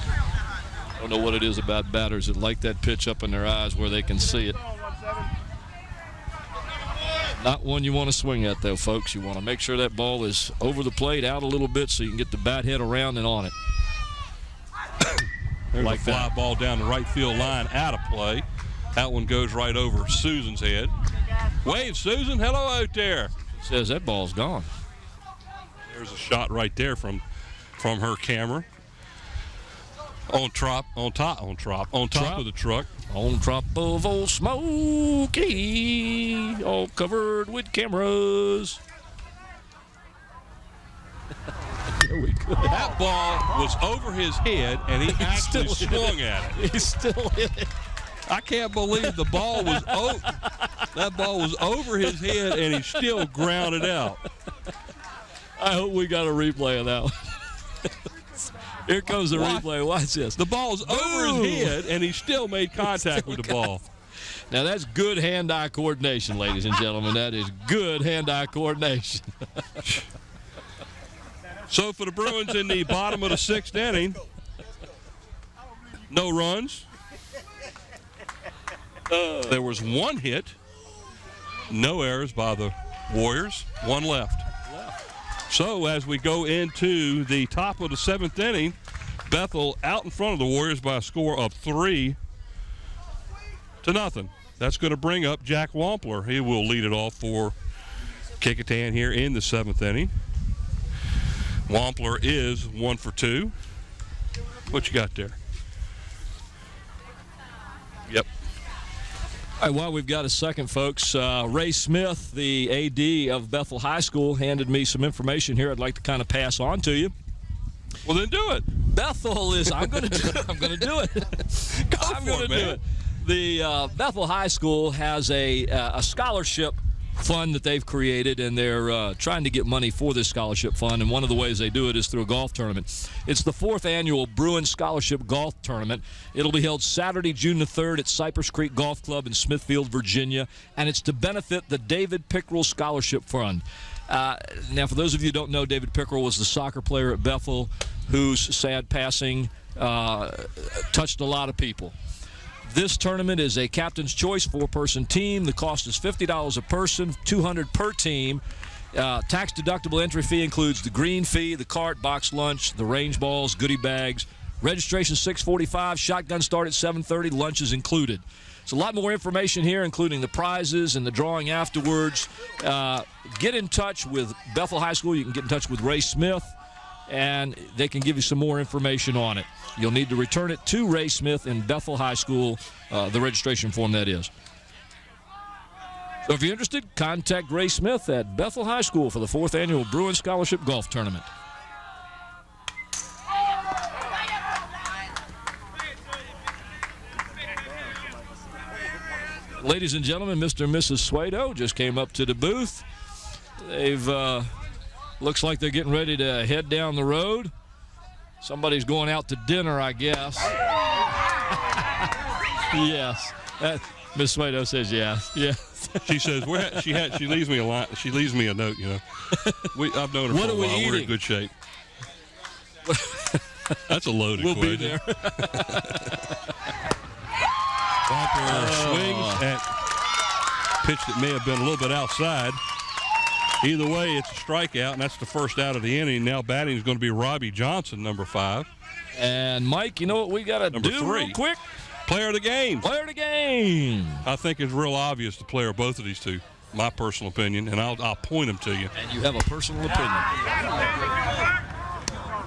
I don't know what it is about batters that like that pitch up in their eyes where they can see it. Not one you want to swing at, though, folks. You want to make sure that ball is over the plate, out a little bit, so you can get the bat head around and on it. There's like a fly ball down the right field line, out of play. That one goes right over Susan's head. Wave, Susan, hello out there. Says that ball's gone. There's a shot right there from her camera. On top of the truck. On top of old Smokey, all covered with cameras. Here we go. That ball was over his head, and he actually swung at it. He still hit it. I can't believe the ball was that ball was over his head, and he still grounded out. I hope we got a replay of that one. Here comes the replay. Watch this. The ball's over his head, and he still made contact with the ball. Now, that's good hand-eye coordination, ladies and gentlemen. That is good hand-eye coordination. So for the Bruins in the bottom of the 6th inning, no runs. There was 1 hit, no errors by the Warriors, 1 left. So as we go into the top of the 7th inning, Bethel out in front of the Warriors by a score of 3-0. That's going to bring up Jack Wampler. He will lead it off for Kecoughtan here in the 7th inning. Wampler is 1 for 2. What you got there? Yep. All right, while we've got a second, folks, Ray Smith, the AD of Bethel High School, handed me some information here I'd like to kind of pass on to you. Well, then do it. Bethel is, I'm going to do it. I'm going to do it. I'm going to do it. The Bethel High School has a scholarship fund that they've created, and they're trying to get money for this scholarship fund, and one of the ways they do it is through a golf tournament. It's the 4th annual Bruins Scholarship Golf Tournament. It'll be held Saturday, June the 3rd at Cypress Creek Golf Club in Smithfield, Virginia, and it's to benefit the David Pickerel Scholarship Fund. Now, for those of you who don't know, David Pickerel was the soccer player at Bethel whose sad passing touched a lot of people. This tournament is a captain's choice 4-person team. The cost is $50 a person, $200 per team. Tax-deductible entry fee includes the green fee, the cart, box lunch, the range balls, goodie bags. Registration $6.45. Shotgun start at $7:30. Lunch is included. There's a lot more information here, including the prizes and the drawing afterwards. Get in touch with Bethel High School. You can get in touch with Ray Smith, and they can give you some more information on it. You'll need to return it to Ray Smith in Bethel High School, the registration form that is. So if you're interested, contact Ray Smith at Bethel High School for the 4th annual Bruins Scholarship Golf Tournament. Ladies and gentlemen, Mr. and Mrs. Suedo just came up to the booth. They've looks like they're getting ready to head down the road. Somebody's going out to dinner, I guess. Yes. Miss Suedo says yes. Yes. She says she leaves me a line. She leaves me a note. You know, I've known her for a while. We're in good shape. That's a loaded question. We'll be there. Bunker swings at pitch that may have been a little bit outside. Either way, it's a strikeout, and that's the first out of the inning. Now batting is going to be Robbie Johnson, number 5. And, Mike, you know what we got to do 3. real quick? Player of the game. Player of the game. I think it's real obvious the player of both of these two, my personal opinion, and I'll point them to you. And you have a personal opinion.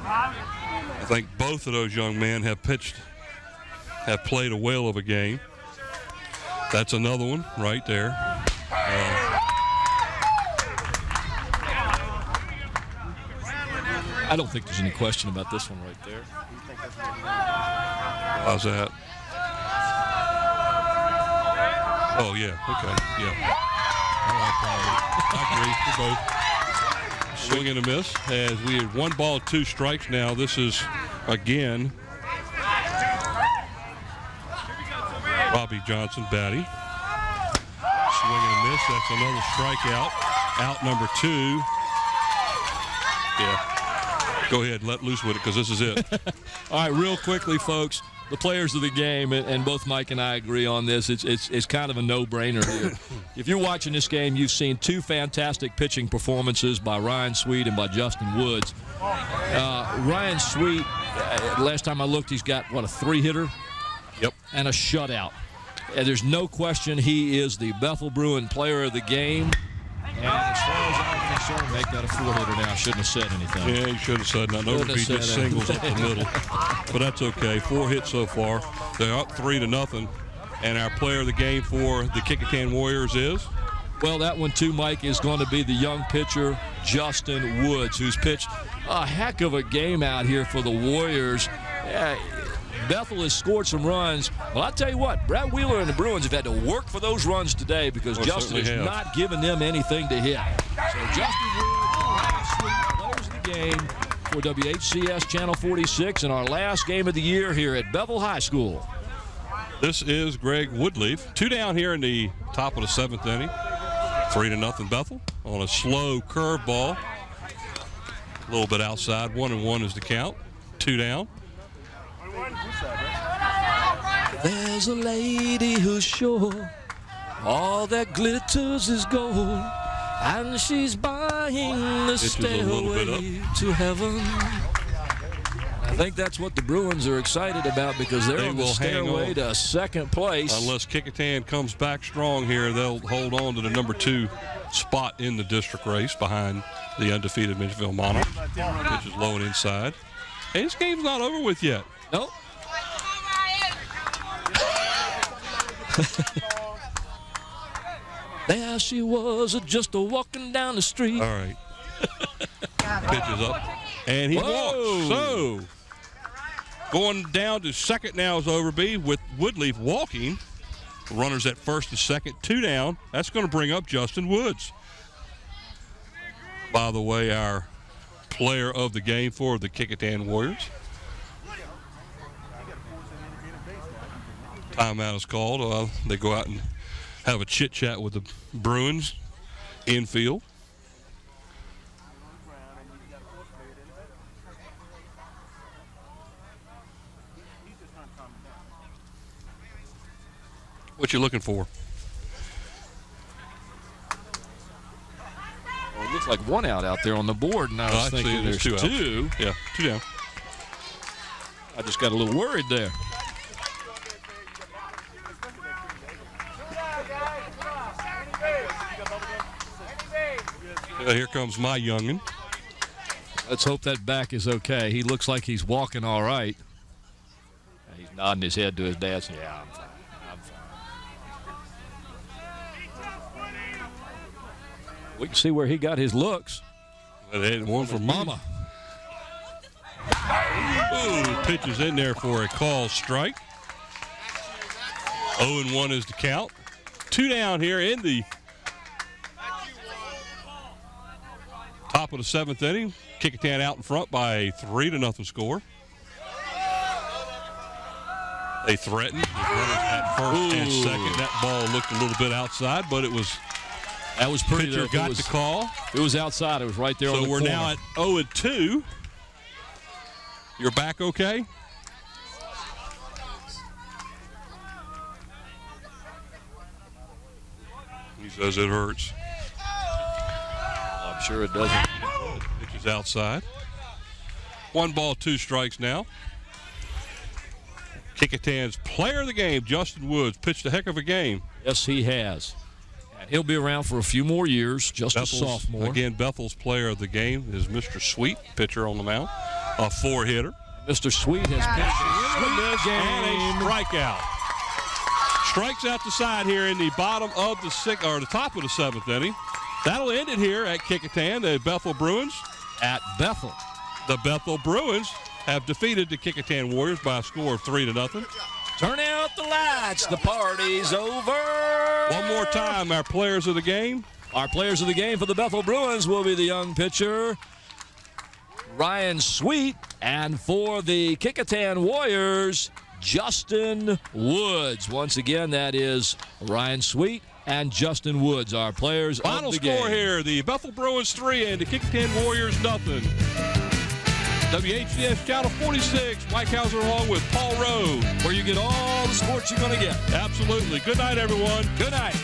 I think both of those young men have played a whale of a game. That's another one right there. I don't think there's any question about this one right there. How's that? Oh, yeah. Okay. Yeah. I agree for both. Swing and a miss as we had 1 ball, 2 strikes now. This is, again, Robbie Johnson batting. Swing and a miss. That's another strikeout. Out number 2. Yeah. Go ahead and let loose with it because this is it. All right, real quickly, folks, the players of the game, and both Mike and I agree on this, it's kind of a no-brainer here. If you're watching this game, you've seen 2 fantastic pitching performances by Ryan Sweet and by Justin Woods. Ryan Sweet, last time I looked, he's got, a 3-hitter? Yep. And a shutout. And there's no question he is the Bethel Bruin player of the game. And as far as I'm concerned, make that a 4-hitter now. I shouldn't have said anything. Yeah, you should have said nothing. Over he just singles up the middle. But that's okay. 4 hits so far. They're up 3-0. And our player of the game for the Kecoughtan Warriors is? Well, that one too, Mike, is going to be the young pitcher, Justin Woods, who's pitched a heck of a game out here for the Warriors. Bethel has scored some runs. Well, I'll tell you what, Brad Wheeler and the Bruins have had to work for those runs today because Justin has not given them anything to hit. So Justin Woods and Ryan Sweet, players of the game for WHCS Channel 46 in our last game of the year here at Bethel High School. This is Greg Woodleaf. 2 down here in the top of the 7th inning. 3-0 Bethel on a slow curveball. A little bit outside. 1-1 is the count. 2 down. There's a lady who's sure all that glitters is gold, and she's buying the stairway to heaven. I think that's what the Bruins are excited about because they're on the stairway to 2nd place. Unless Kecoughtan comes back strong here, they'll hold on to the number 2 spot in the district race behind the undefeated Mitchellville Monarchs. Pitch is low and inside. Hey, this game's not over with yet. Nope. There she was, just walking down the street. All right. Pitches up. And he walks. So, going down to second now is Overby with Woodleaf walking. Runners at first and second, 2 down. That's going to bring up Justin Woods. By the way, our player of the game for the Kecoughtan Warriors. Timeout is called. They go out and have a chit-chat with the Bruins infield. What you looking for? Well, it looks like 1 out there on the board, and I was thinking there's 2 out. Yeah, 2 down. I just got a little worried there. Here comes my youngin'. Let's hope that back is okay. He looks like he's walking all right. He's nodding his head to his dad saying, yeah, I'm fine. We can see where he got his looks. They had one for Mama. Ooh, pitches in there for a call strike. 0-1 is the count. 2 down here in the top of the 7th inning. Kecoughtan out in front by a 3-0 score. They threatened with runners at first and second. That ball looked a little bit outside, but it was. That was pretty. Pitcher got the call. It was outside. It was right there on the corner. So we're now at 0-2. You're back okay? He says it hurts. I'm sure it doesn't. Pitch is outside. 1 ball, 2 strikes now. Kecoughtan's player of the game, Justin Woods, pitched a heck of a game. Yes, he has. And he'll be around for a few more years, just a sophomore. Again, Bethel's player of the game is Mr. Sweet, pitcher on the mound, a 4-hitter. Mr. Sweet has pitched and a strikeout. Strikes out the side here in the bottom of the 6th, or the top of the 7th inning. That'll end it here at Kecoughtan. The Bethel Bruins at Bethel. The Bethel Bruins have defeated the Kecoughtan Warriors by a score of 3-0. Turn out the lights. The party's over. One more time, our players of the game. Our players of the game for the Bethel Bruins will be the young pitcher, Ryan Sweet, and for the Kecoughtan Warriors, Justin Woods. Once again, that is Ryan Sweet and Justin Woods, our players Final of the game. Final score here, the Bethel Bruins 3 and the Kecoughtan Warriors nothing. WHCS Channel 46, Mike Hauser along with Paul Rowe. Where you get all the sports you're going to get. Absolutely. Good night, everyone. Good night.